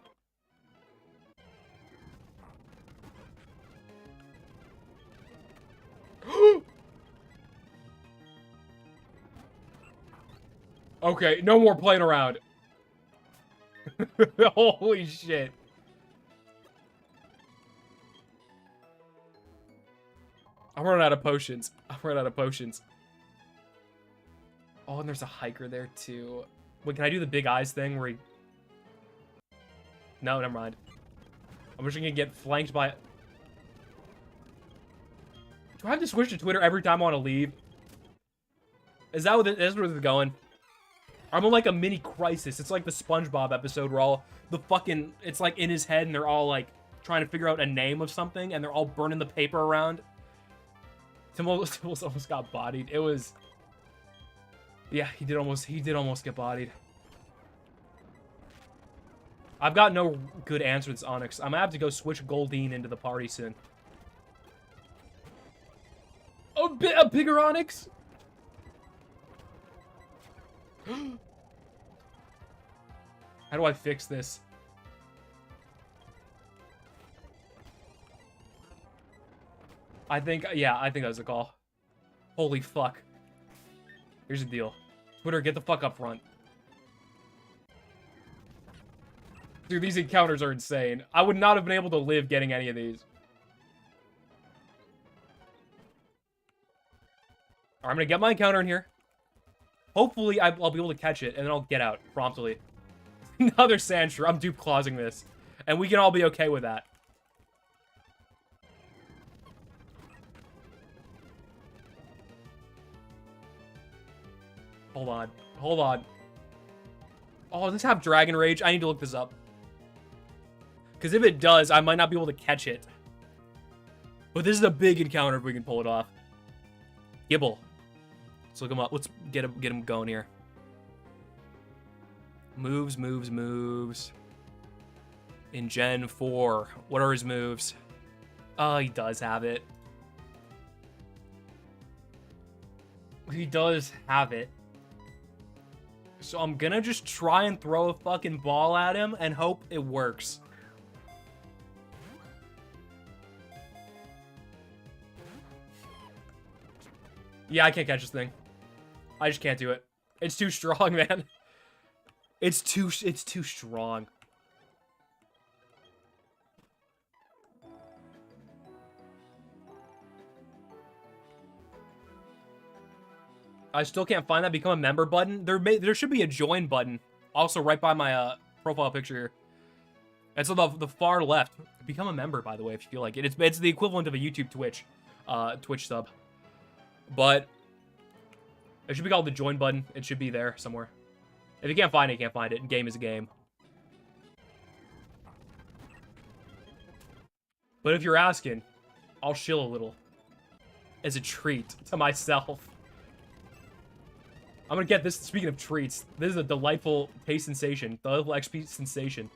Okay, no more playing around. Holy shit. I'm running out of potions. I'm running out of potions. Oh, and there's a hiker there, too. Wait, can I do the big eyes thing where he... No, never mind. I'm just gonna get flanked by... Do I have to switch to Twitter every time I want to leave? Is that what that's where they're going? I'm in like a mini crisis. It's like the SpongeBob episode where all the fucking... It's like in his head and they're all like trying to figure out a name of something and they're all burning the paper around. Tim almost got bodied. It was... Yeah, he did almost get bodied. I've got no good answer to this Onyx. I'm gonna have to go switch Goldeen into the party soon. A bigger Onyx? How do I fix this? I think that was a call. Holy fuck. Here's the deal. Twitter, get the fuck up front. Dude, these encounters are insane. I would not have been able to live getting any of these. Alright, I'm gonna get my encounter in here. Hopefully, I'll be able to catch it, and then I'll get out promptly. Another Sandshrew. I'm dupe clausing this. And we can all be okay with that. Hold on. Hold on. Oh, does this have Dragon Rage? I need to look this up. Because if it does, I might not be able to catch it. But this is a big encounter if we can pull it off. Gibble. Let's look him up. Let's get him going here. Moves. In Gen 4. What are his moves? Oh, he does have it. He does have it. So I'm gonna just try and throw a fucking ball at him and hope it works. Yeah, I can't catch this thing. I just can't do it. It's too strong, man. It's too strong. I still can't find that become a member button. There should be a join button. Also right by my profile picture here. It's on the far left. Become a member, by the way, if you feel like it. It's the equivalent of a YouTube Twitch sub. But it should be called the join button. It should be there somewhere. If you can't find it, you can't find it. Game is a game. But if you're asking, I'll chill a little. As a treat to myself. I'm gonna get this, speaking of treats, this is a delightful taste sensation. Delightful XP sensation.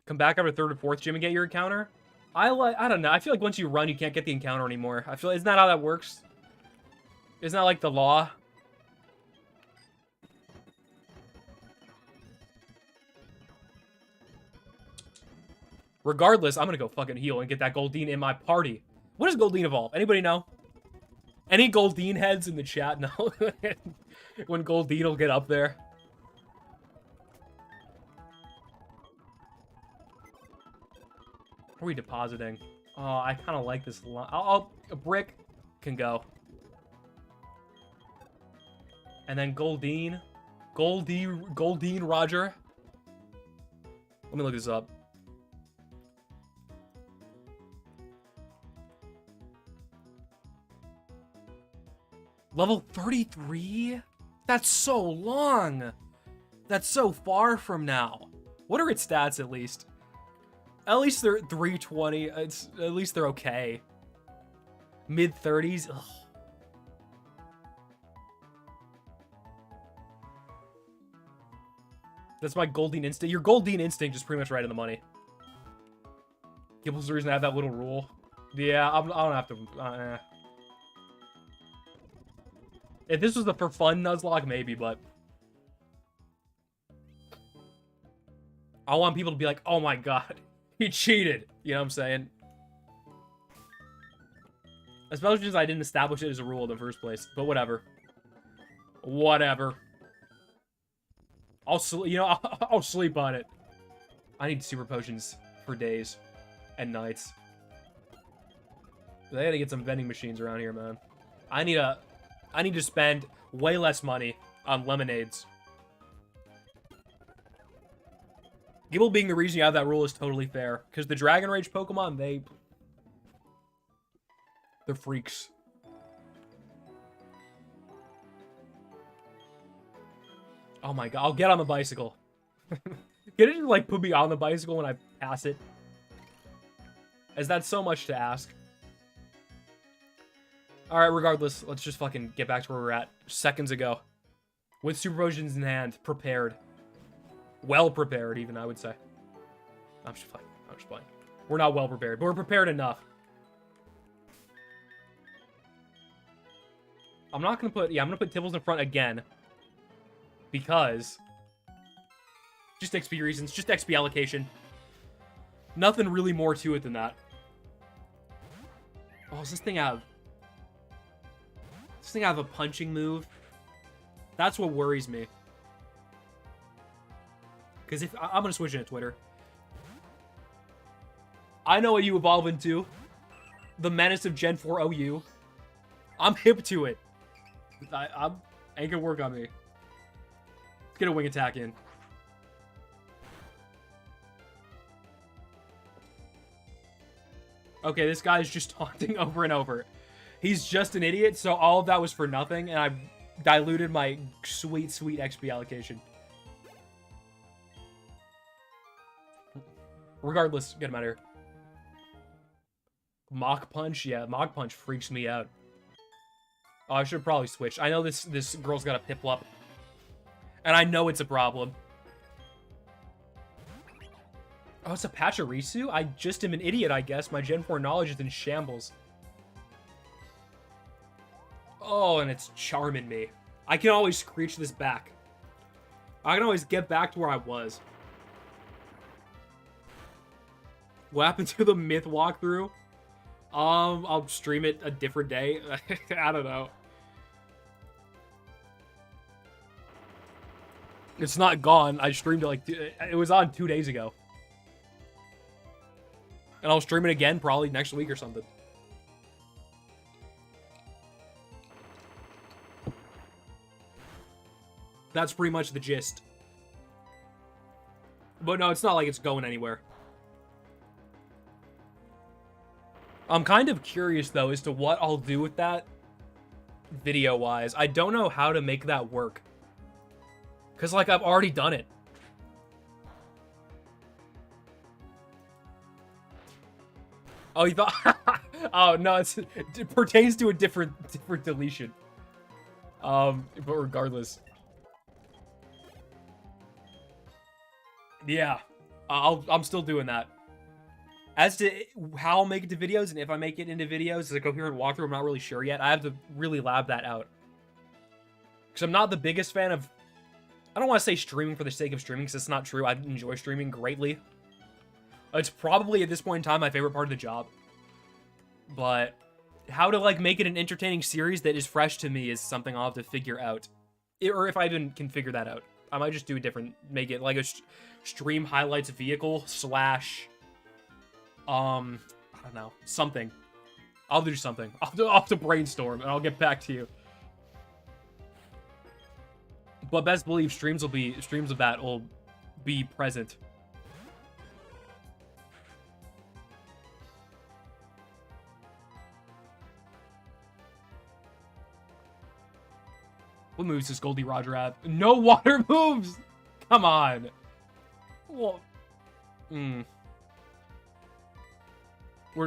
Come back after third or fourth gym and get your encounter? I don't know. I feel like once you run, you can't get the encounter anymore. I feel, isn't that how that works? Isn't that like the law? Regardless, I'm gonna go fucking heal and get that Goldeen in my party. What does Goldeen evolve? Anybody know? Any Goldeen heads in the chat know? When Goldeen will get up there. What are we depositing? Oh, I kind of like this line. A brick can go. And then Goldeen. Goldeen Roger. Let me look this up. Level 33? That's so long. That's so far from now. What are its stats, at least? At least they're 320. At least they're okay. Mid-30s? Ugh. That's my Goldeen instinct. Your Goldeen instinct is pretty much right in the money. Gibble's the reason I have that little rule. Yeah, I don't have to... If this was the for fun Nuzlocke, maybe, but... I want people to be like, oh my god, he cheated. You know what I'm saying? Especially since I didn't establish it as a rule in the first place. But whatever. Whatever. I'll sleep on it. I need super potions for days and nights. They gotta get some vending machines around here, man. I need to spend way less money on lemonades. Gibble being the reason you have that rule is totally fair. Because the Dragon Rage Pokemon, they're freaks. Oh my god, I'll get on the bicycle. Can it just, like, put me on the bicycle when I pass it? Is that so much to ask? Alright, regardless, let's just fucking get back to where we're at seconds ago. With super potions in hand, prepared. Well prepared, even, I would say. I'm just playing. We're not well prepared, but we're prepared enough. I'm not gonna put... Yeah, I'm gonna put Tibbles in front again. Because... just XP reasons. Just XP allocation. Nothing really more to it than that. Oh, does this thing have... Does this thing have a punching move? That's what worries me. Because if... I'm gonna switch into Twitter. I know what you evolve into. The Menace of Gen 4 OU. I'm hip to it. Ain't gonna work on me. Let's get a wing attack in. Okay, this guy's just taunting over and over. He's just an idiot, so all of that was for nothing, and I diluted my sweet, sweet XP allocation. Regardless, get him out of here. Mach Punch? Yeah, Mach Punch freaks me out. Oh, I should probably switch. I know this girl's got a Piplup. And I know it's a problem. Oh, it's a Pachirisu? I just am an idiot, I guess. My Gen 4 knowledge is in shambles. Oh, and it's charming me. I can always screech this back. I can always get back to where I was. What happened to the myth walkthrough? I'll stream it a different day. I don't know. It's not gone. I streamed it like it was on 2 days ago. And I'll stream it again probably next week or something. That's pretty much the gist. But no, it's not like it's going anywhere. I'm kind of curious, though, as to what I'll do with that video-wise. I don't know how to make that work. Because, like, I've already done it. Oh, you thought... oh, no, it pertains to a different deletion. But regardless... Yeah, I'm still doing that. As to how I'll make it to videos, and if I make it into videos as a coherent walkthrough, I'm not really sure yet. I have to really lab that out. Because I'm not the biggest fan of... I don't want to say streaming for the sake of streaming, because it's not true. I enjoy streaming greatly. It's probably, at this point in time, my favorite part of the job. But how to, like, make it an entertaining series that is fresh to me is something I'll have to figure out. Or if I even can figure that out. I might just do a different... Make it, like, a stream highlights vehicle slash... I don't know. Something. I'll do something. I'll have to brainstorm, and I'll get back to you. But best believe streams of that will be present. What moves does Goldie Roger have? No water moves! Come on. Well,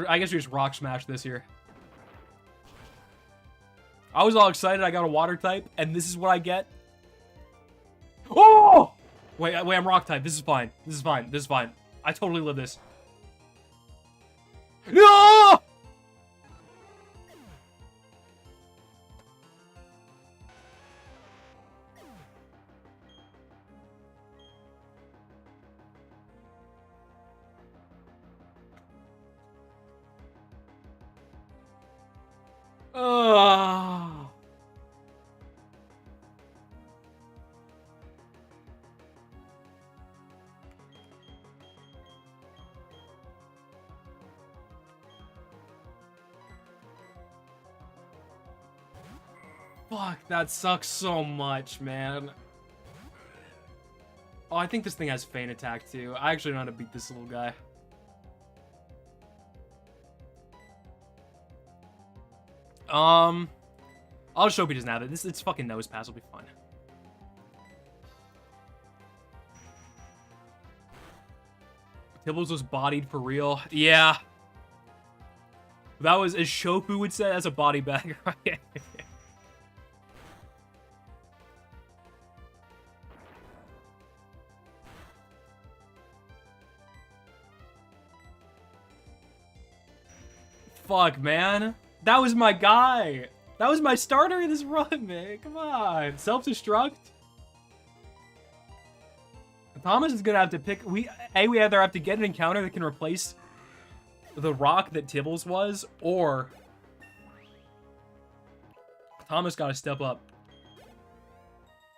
I guess we just rock smash this here. I was all excited I got a water type, and this is what I get. Oh! Wait, I'm rock type. This is fine. This is fine. This is fine. I totally live this. No! Fuck, that sucks so much, man. Oh, I think this thing has feint attack, too. I actually know how to beat this little guy. I'll just hope he doesn't have it. It's fucking nose pass will be fun. Tibbles was bodied for real. Yeah. That was, as Shofu would say, that's a body bag, right? Fuck, man. That was my guy. That was my starter in this run, man. Come on. Self-destruct. Thomas is gonna have to pick... We either have to get an encounter that can replace the rock that Tibbles was, or... Thomas gotta step up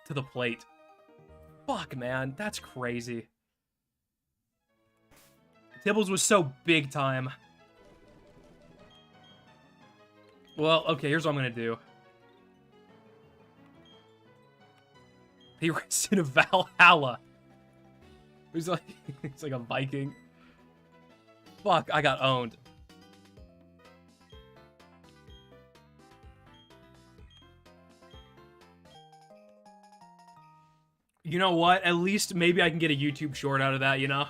to the plate. Fuck, man. That's crazy. Tibbles was so big time. Well, okay, here's what I'm gonna do. He rests in a Valhalla. He's like a Viking. Fuck, I got owned. You know what? At least maybe I can get a YouTube short out of that, you know?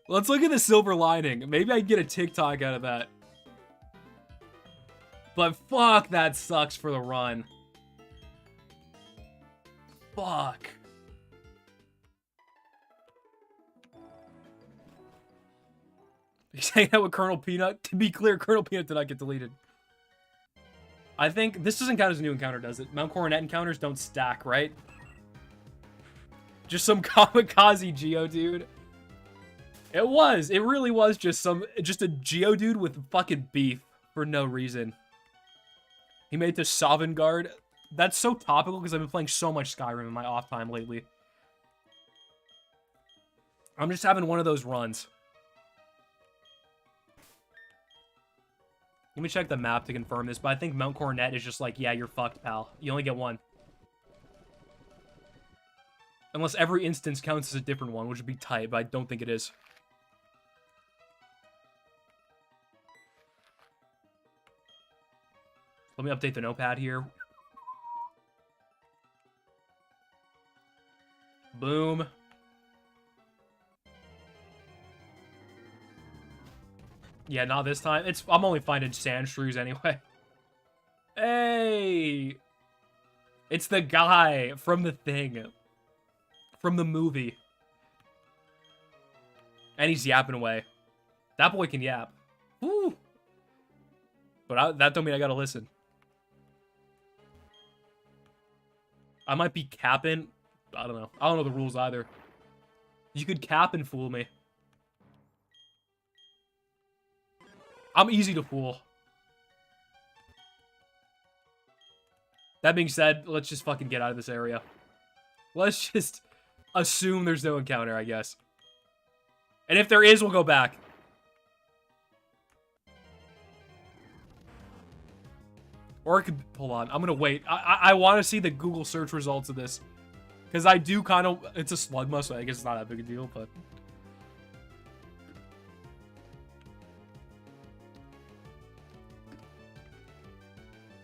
Let's look at the silver lining. Maybe I can get a TikTok out of that. But fuck, that sucks for the run. Fuck. He's hanging out with Colonel Peanut. To be clear, Colonel Peanut did not get deleted. I think this doesn't count as a new encounter, does it? Mount Coronet encounters don't stack, right? Just some kamikaze Geodude. It was. It really was just a Geodude with fucking beef for no reason. He made the Sovngarde. That's so topical because I've been playing so much Skyrim in my off time lately. I'm just having one of those runs. Let me check the map to confirm this, but I think Mount Coronet is just like, yeah, you're fucked, pal. You only get one. Unless every instance counts as a different one, which would be tight, but I don't think it is. Let me update the notepad here. Boom. Yeah, not this time. I'm only finding sand shrews anyway. Hey! It's the guy from the thing. From the movie. And he's yapping away. That boy can yap. Woo! But that don't mean I gotta listen. I might be capping. I don't know. I don't know the rules either. You could cap and fool me. I'm easy to fool. That being said, let's just fucking get out of this area. Let's just assume there's no encounter, I guess. And if there is, we'll go back. Or it could... Hold on. I'm gonna wait. I want to see the Google search results of this. Because I do kind of... It's a Slugma, so I guess it's not that big a deal, but...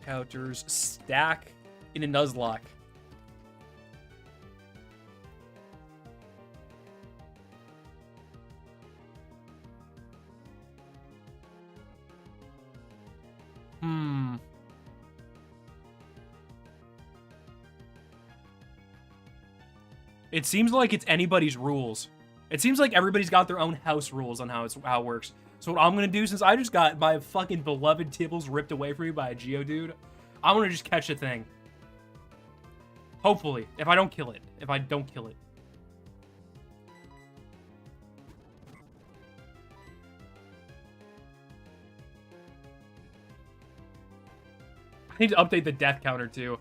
Counters stack in a Nuzlocke. It seems like it's anybody's rules. It seems like everybody's got their own house rules on how it works. So what I'm gonna do, since I just got my fucking beloved Tibbles ripped away from me by a Geodude, I'm gonna just catch the thing. Hopefully, if I don't kill it. If I don't kill it. I need to update the death counter too.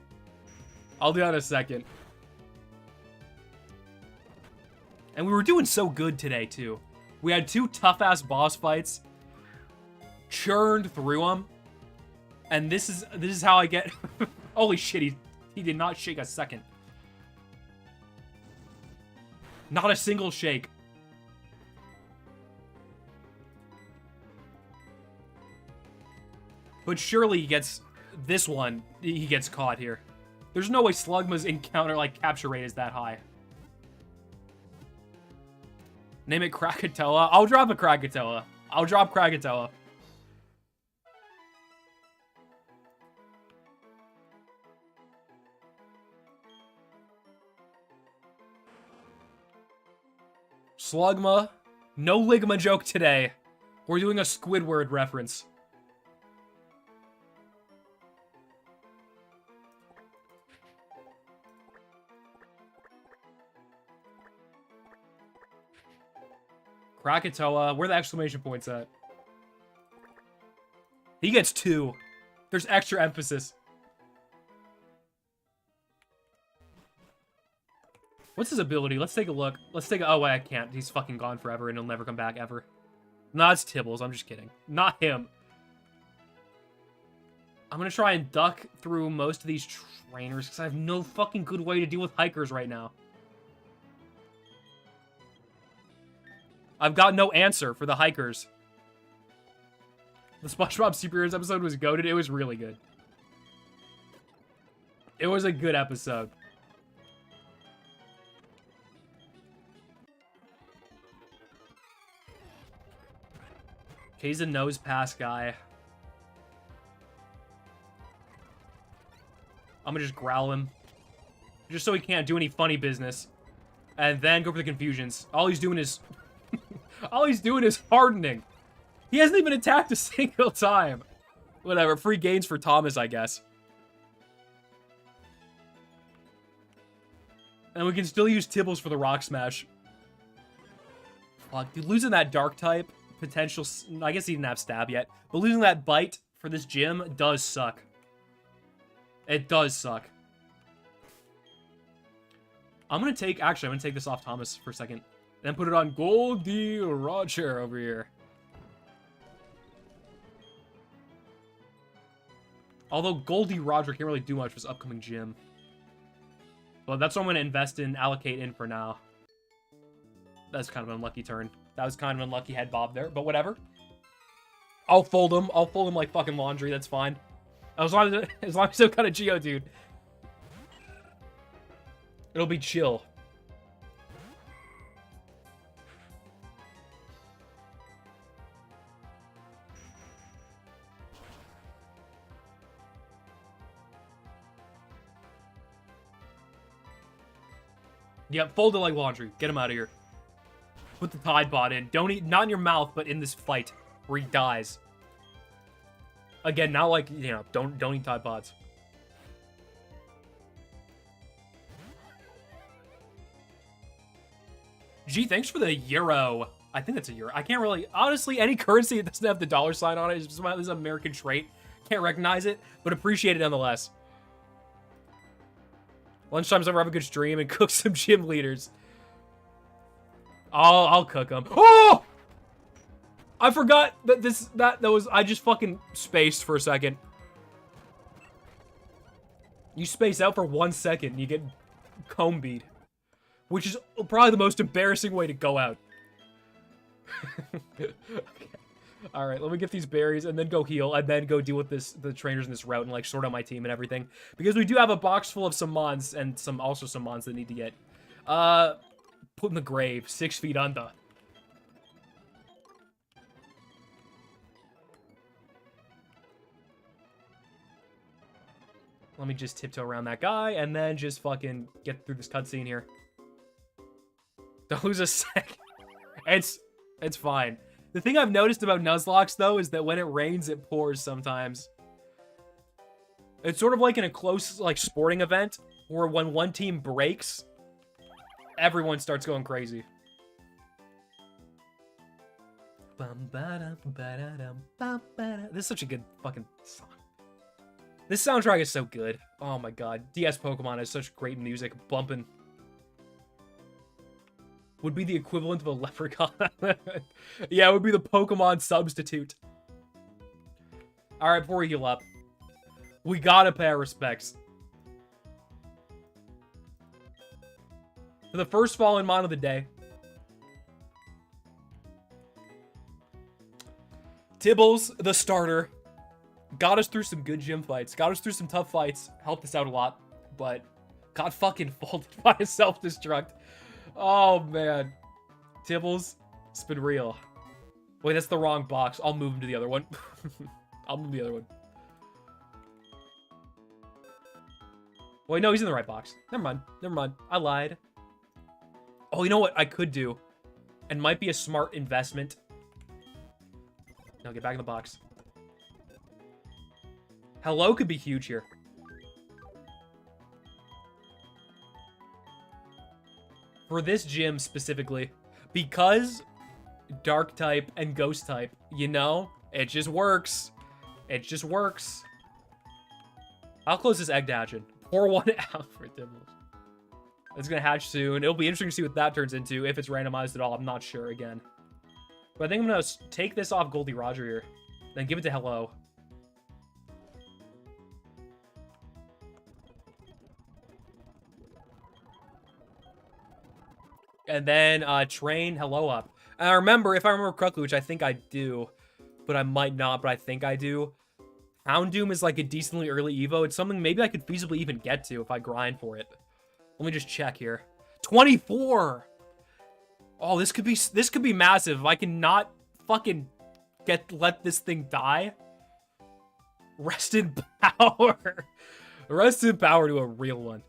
I'll do that in a second. And we were doing so good today too. We had 2 tough-ass boss fights. Churned through them. And this is how I get... Holy shit, he did not shake a second. Not a single shake. But surely he gets... This one, he gets caught here. There's no way Slugma's encounter, like, capture rate is that high. Name it Krakatoa. I'll drop a Krakatoa. I'll drop Krakatoa. Slugma. No Ligma joke today. We're doing a Squidward reference. Krakatoa. Where are the exclamation points at? He gets 2. There's extra emphasis. What's his ability? Let's take a look. Let's take a... Oh, wait, I can't. He's fucking gone forever and he'll never come back ever. Nah, it's Tibbles. I'm just kidding. Not him. I'm gonna try and duck through most of these trainers because I have no fucking good way to deal with hikers right now. I've got no answer for the hikers. The SpongeBob Superheroes episode was goated. It was really good. It was a good episode. Okay, he's a nose pass guy. I'm gonna just growl him. Just so he can't do any funny business. And then go for the confusions. All he's doing is... all he's doing is hardening. He hasn't even attacked a single time. Whatever, free gains for Thomas, I guess. And we can still use Tibbles for the Rock Smash. Fuck, dude, losing that Dark type, potential... I guess he didn't have Stab yet. But losing that Bite for this gym does suck. It does suck. I'm gonna take this off Thomas for a second. Then put it on Goldie Roger over here. Although Goldie Roger can't really do much for his upcoming gym. But that's what I'm going to allocate in for now. That's kind of an unlucky turn. That was kind of an unlucky head bob there, but whatever. I'll fold him. I'll fold him like fucking laundry. That's fine. As long as I still got a Geodude. It'll be chill. Yep, fold it like laundry. Get him out of here. Put the Tide Pod in. Don't eat, not in your mouth, but in this fight where he dies. Again, not like, you know, don't eat Tide Pods. Gee, thanks for the euro. I think that's a euro. I can't really, honestly, any currency that doesn't have the dollar sign on it is just this American trait. Can't recognize it, but appreciate it nonetheless. Lunchtime's ever have a good stream and cook some gym leaders. I'll cook them. Oh! I forgot that was, I just fucking spaced for a second. You space out for 1 second and you get comb beat. Which is probably the most embarrassing way to go out. Okay. Alright, let me get these berries and then go heal and then go deal with the trainers in this route and like sort out my team and everything. Because we do have a box full of some mons and also some mons that need to get put in the grave, 6 feet under. Let me just tiptoe around that guy and then just fucking get through this cutscene here. Don't lose a sec. It's fine. The thing I've noticed about Nuzlocke, though, is that when it rains, it pours sometimes. It's sort of like in a close, like, sporting event, where when one team breaks, everyone starts going crazy. This is such a good fucking song. This soundtrack is so good. Oh my god. DS Pokemon has such great music. Bumping. Would be the equivalent of a leprechaun. Yeah, it would be the Pokemon substitute. Alright, before we heal up, we gotta pay our respects. For the first fallen mon of the day, Tibbles, the starter, got us through some good gym fights, got us through some tough fights, helped us out a lot, but got fucking folded by a self-destruct. Oh, man. Tibbles, it's been real. Wait, that's the wrong box. I'll move him to the other one. I'll move the other one. Wait, no, he's in the right box. Never mind. Never mind. I lied. Oh, you know what I could do? And might be a smart investment. Now get back in the box. Hello could be huge here. For this gym specifically, because Dark type and Ghost type, you know, it just works. It just works. I'll close this egg hatching. Pour one out for Tibbles. It's gonna hatch soon. It'll be interesting to see what that turns into, if it's randomized at all. I'm not sure again. But I think I'm gonna take this off Goldie Roger here, then give it to Hello. And then train Hello up. And I remember, if I remember correctly, which I think I do, but I might not, but I think I do, Houndoom is like a decently early Evo. It's something maybe I could feasibly even get to if I grind for it. Let me just check here. 24! Oh, this could be massive. If I cannot fucking let this thing die. Rest in power. Rest in power to a real one.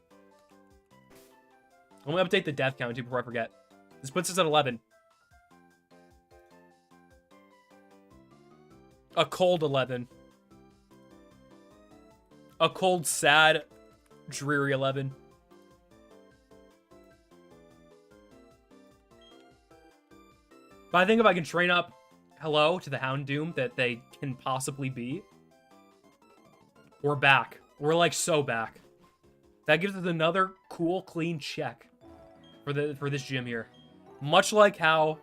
Let me update the death count too before I forget. This puts us at 11. A cold 11. A cold, sad, dreary 11. But I think if I can train up Hello to the Houndoom that they can possibly be, we're back. We're like so back. That gives us another cool, clean check for this gym here. Much like how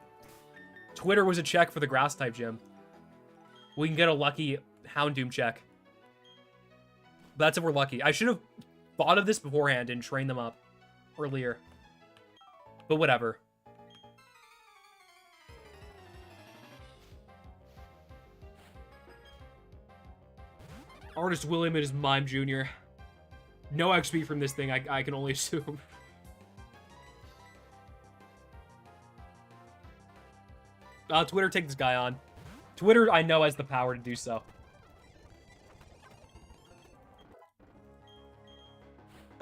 Twitter was a check for the grass type gym. We can get a lucky Houndoom check. That's if we're lucky. I should have thought of this beforehand and trained them up earlier. But whatever. Artist William and his Mime Jr. No XP from this thing, I can only assume. Twitter, take this guy on. Twitter, I know, has the power to do so.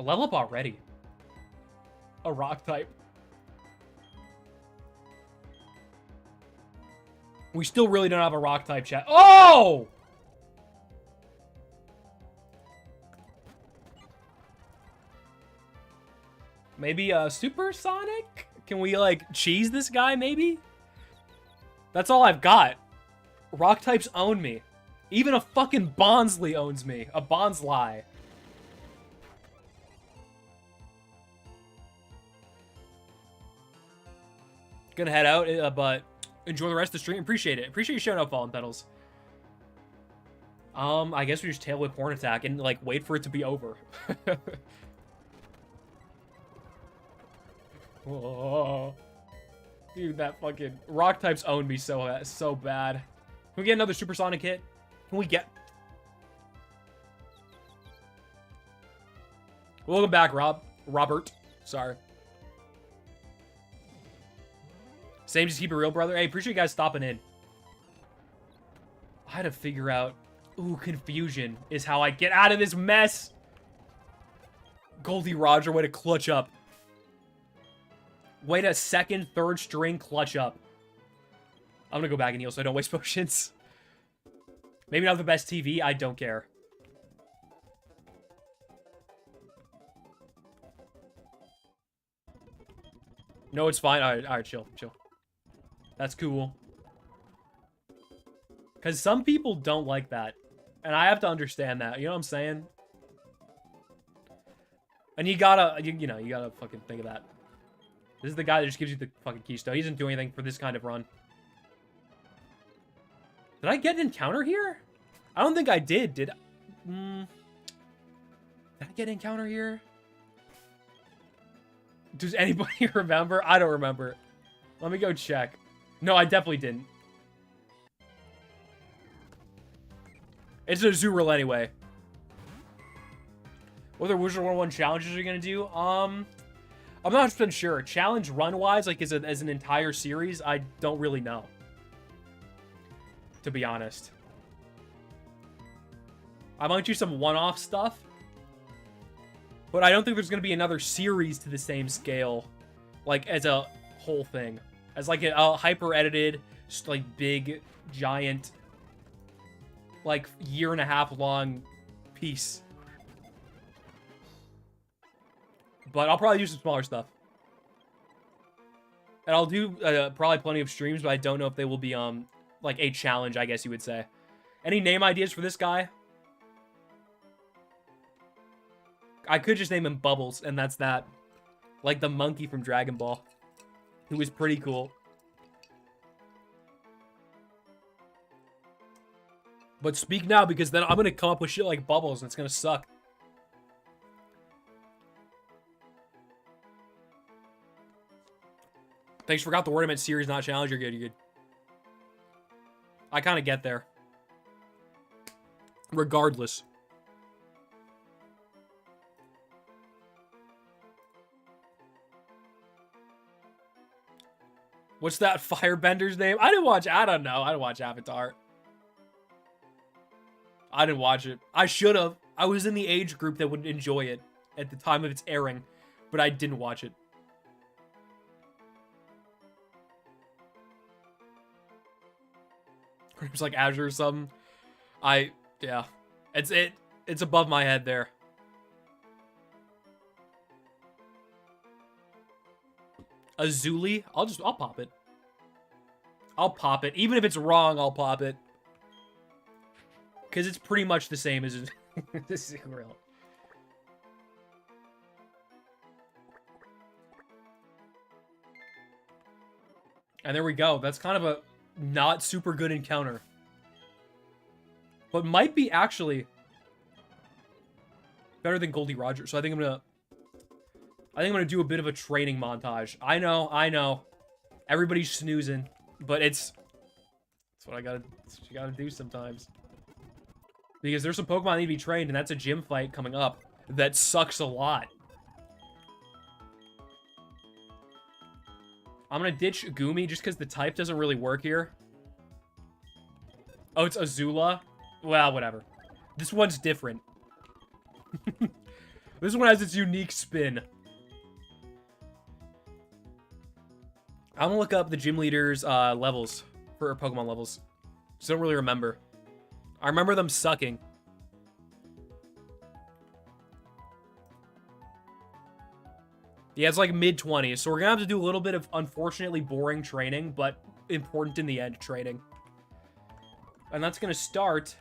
A level up already. A rock type. We still really don't have a rock type chat. Oh! Maybe Supersonic? Can we, like, cheese this guy, maybe? That's all I've got. Rock types own me. Even a fucking Bonsley owns me. A Bonsly. Gonna head out, but enjoy the rest of the stream. Appreciate it. Appreciate you showing up, Fallen Petals. I guess we just tail whip Horn Attack and, like, wait for it to be over. Oh, dude, that fucking rock types own me so bad. Can we get another supersonic hit? Can we get? Welcome back, Robert. Sorry. Same, just keep it real, brother. Hey, appreciate you guys stopping in. I had to figure out. Ooh, confusion is how I get out of this mess. Goldie Roger, way to clutch up. Wait a second, third string, clutch up. I'm gonna go back and heal so I don't waste potions. Maybe not the best TV, I don't care. No, it's fine. Alright, chill. That's cool. Because some people don't like that. And I have to understand that. You know what I'm saying? And you gotta, you gotta fucking think of that. This is the guy that just gives you the fucking keystone. He doesn't do anything for this kind of run. Did I get an encounter here? I don't think I did. Did I? Did I get an encounter here? Does anybody remember? I don't remember. Let me go check. No, I definitely didn't. It's a Azurill anyway. What other Wizard 101 challenges are you gonna do? I'm not 100% sure. Challenge run-wise, like as an entire series, I don't really know. To be honest. I might do some one-off stuff. But I don't think there's going to be another series to the same scale. Like, as a whole thing. As like a hyper-edited, just like big, giant, like year-and-a-half long piece. But I'll probably do some smaller stuff. And I'll do probably plenty of streams, but I don't know if they will be, like, a challenge, I guess you would say. Any name ideas for this guy? I could just name him Bubbles, and that's that. Like the monkey from Dragon Ball. Who is pretty cool. But speak now, because then I'm going to come up with shit like Bubbles, and it's going to suck. Thanks, forgot the word I meant series, not challenge. You're good. I kind of get there. Regardless. What's that firebender's name? I don't know. I didn't watch Avatar. I didn't watch it. I should have. I was in the age group that would enjoy it at the time of its airing, but I didn't watch it. It was like Azure or something. Yeah. It's above my head there. Azuli? I'll pop it. I'll pop it. Even if it's wrong, I'll pop it. Because it's pretty much the same as this is real. And there we go. That's kind of a not super good encounter. But might be actually better than Goldie Rogers. So I think I'm gonna do a bit of a training montage. I know. Everybody's snoozing, but that's what you gotta do sometimes. Because there's some Pokemon that need to be trained, and that's a gym fight coming up that sucks a lot. I'm gonna ditch Gumi just because the type doesn't really work here. Oh, it's Azula? Well, whatever. This one's different. This one has its unique spin. I'm gonna look up the gym leader's levels for Pokemon levels. Just don't really remember. I remember them sucking. Yeah, it's like mid-20s, so we're gonna have to do a little bit of unfortunately boring training, but important in the end training. And that's gonna start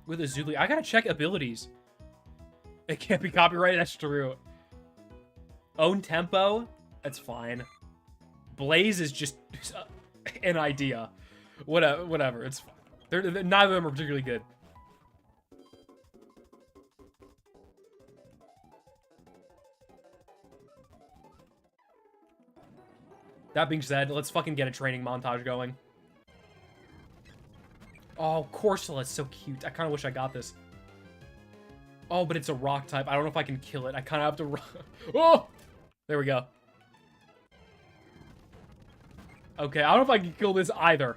with Azuli. I gotta check abilities. It can't be copyrighted, that's true. Own tempo? That's fine. Blaze is just an idea. Whatever, it's fine. Neither of them are particularly good. That being said, let's fucking get a training montage going. Oh, Corsola is so cute. I kind of wish I got this. Oh, but it's a rock type. I don't know if I can kill it. I kind of have to... Oh! There we go. Okay, I don't know if I can kill this either.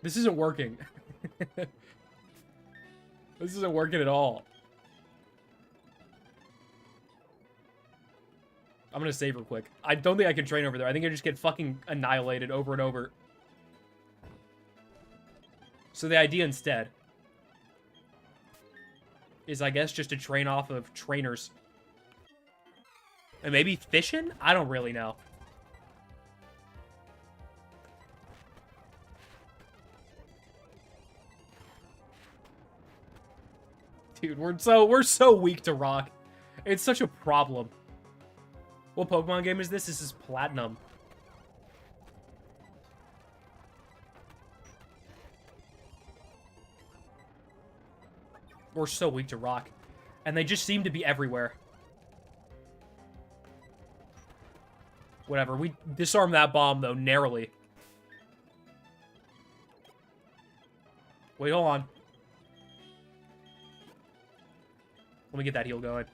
This isn't working. This isn't working at all. I'm gonna save real quick. I don't think I can train over there. I think I just get fucking annihilated over and over. So the idea instead is, I guess, just to train off of trainers. And maybe fishing? I don't really know. Dude, we're so weak to rock. It's such a problem. What Pokemon game is this? This is Platinum. We're so weak to rock. And they just seem to be everywhere. Whatever. We disarmed that bomb, though, narrowly. Wait, hold on. Let me get that heal going.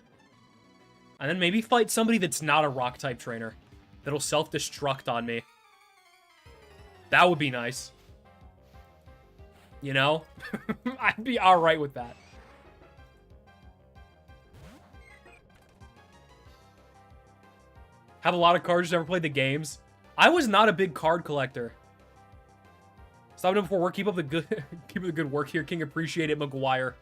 And then maybe fight somebody that's not a rock-type trainer. That'll self-destruct on me. That would be nice. You know? I'd be alright with that. Have a lot of cards, never played the games. I was not a big card collector. Stop doing before work. Keep up the good keep up the good work here, King. Appreciate it, McGuire.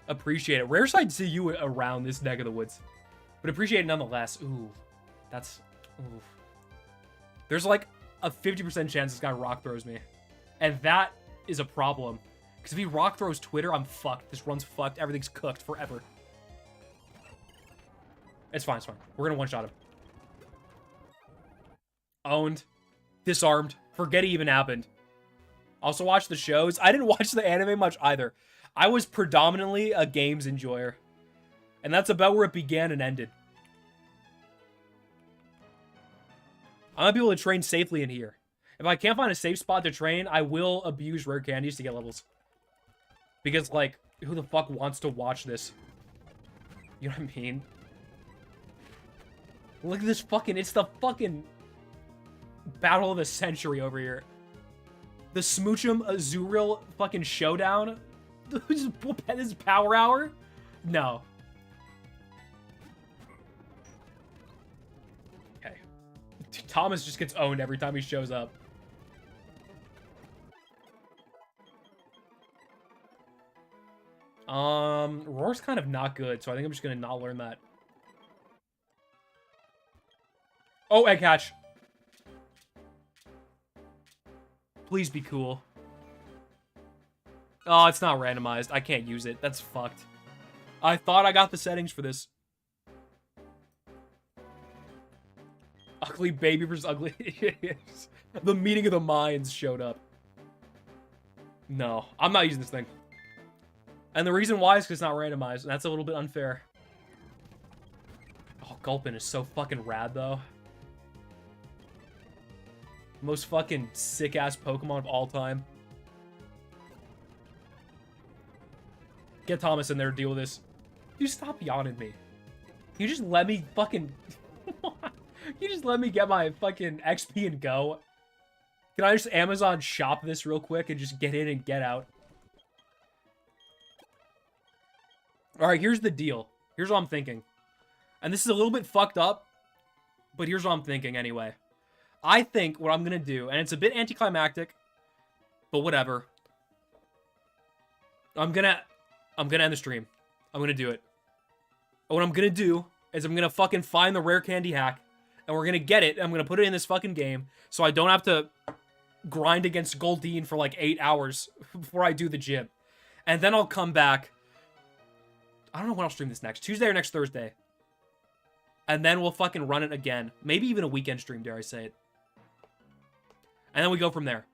Appreciate it. Rare sight to see you around this neck of the woods. But appreciate it nonetheless. Ooh. That's... Ooh. There's like a 50% chance this guy rock throws me. And that is a problem. Because if he rock throws Twitter, I'm fucked. This run's fucked. Everything's cooked forever. It's fine, it's fine. We're gonna one-shot him. Owned. Disarmed. Forget it even happened. Also watch the shows. I didn't watch the anime much either. I was predominantly a games enjoyer. And that's about where it began and ended. I'm gonna be able to train safely in here. If I can't find a safe spot to train, I will abuse rare candies to get levels. Because, like, who the fuck wants to watch this? You know what I mean? Look at this fucking... It's the fucking... Battle of the century over here. The Smoochum Azurill fucking showdown? This is Power Hour? No. Okay. Thomas just gets owned every time he shows up. Roar's kind of not good, so I think I'm just gonna not learn that. Oh, egg hatch. Please be cool. Oh, it's not randomized. I can't use it. That's fucked. I thought I got the settings for this. Ugly baby versus ugly. The meeting of the minds showed up. No, I'm not using this thing. And the reason why is because it's not randomized. And that's a little bit unfair. Oh, Gulpin is so fucking rad, though. Most fucking sick-ass Pokemon of all time. Get Thomas in there to deal with this. You stop yawning me. You just let me fucking... You just let me get my fucking XP and go. Can I just Amazon shop this real quick and just get in and get out? Alright, here's the deal. Here's what I'm thinking. And this is a little bit fucked up, but here's what I'm thinking anyway. I think what I'm gonna do, and it's a bit anticlimactic, but whatever. I'm gonna end the stream. I'm gonna do it. And what I'm gonna do is I'm gonna fucking find the rare candy hack, and we're gonna get it, and I'm gonna put it in this fucking game, so I don't have to grind against Goldeen for like 8 hours before I do the gym. And then I'll come back. I don't know when I'll stream this next. Tuesday or next Thursday. And then we'll fucking run it again. Maybe even a weekend stream, dare I say it. And then we go from there.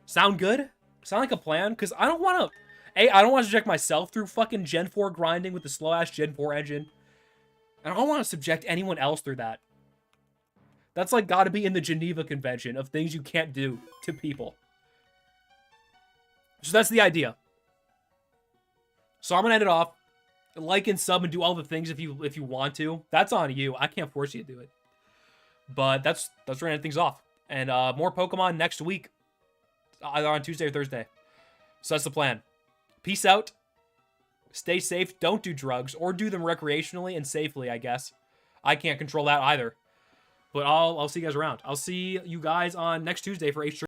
Sound good? Sound like a plan? Because I don't want to... I don't want to subject myself through fucking Gen 4 grinding with the slow-ass Gen 4 engine. And I don't want to subject anyone else through that. That's like got to be in the Geneva Convention of things you can't do to people. So that's the idea. So I'm going to end it off. Like and sub and do all the things if you want to. That's on you. I can't force you to do it. But that's where I end things off. And more Pokemon next week. Either on Tuesday or Thursday. So that's the plan. Peace out. Stay safe. Don't do drugs. Or do them recreationally and safely, I guess. I can't control that either. But I'll see you guys around. I'll see you guys on next Tuesday for H3.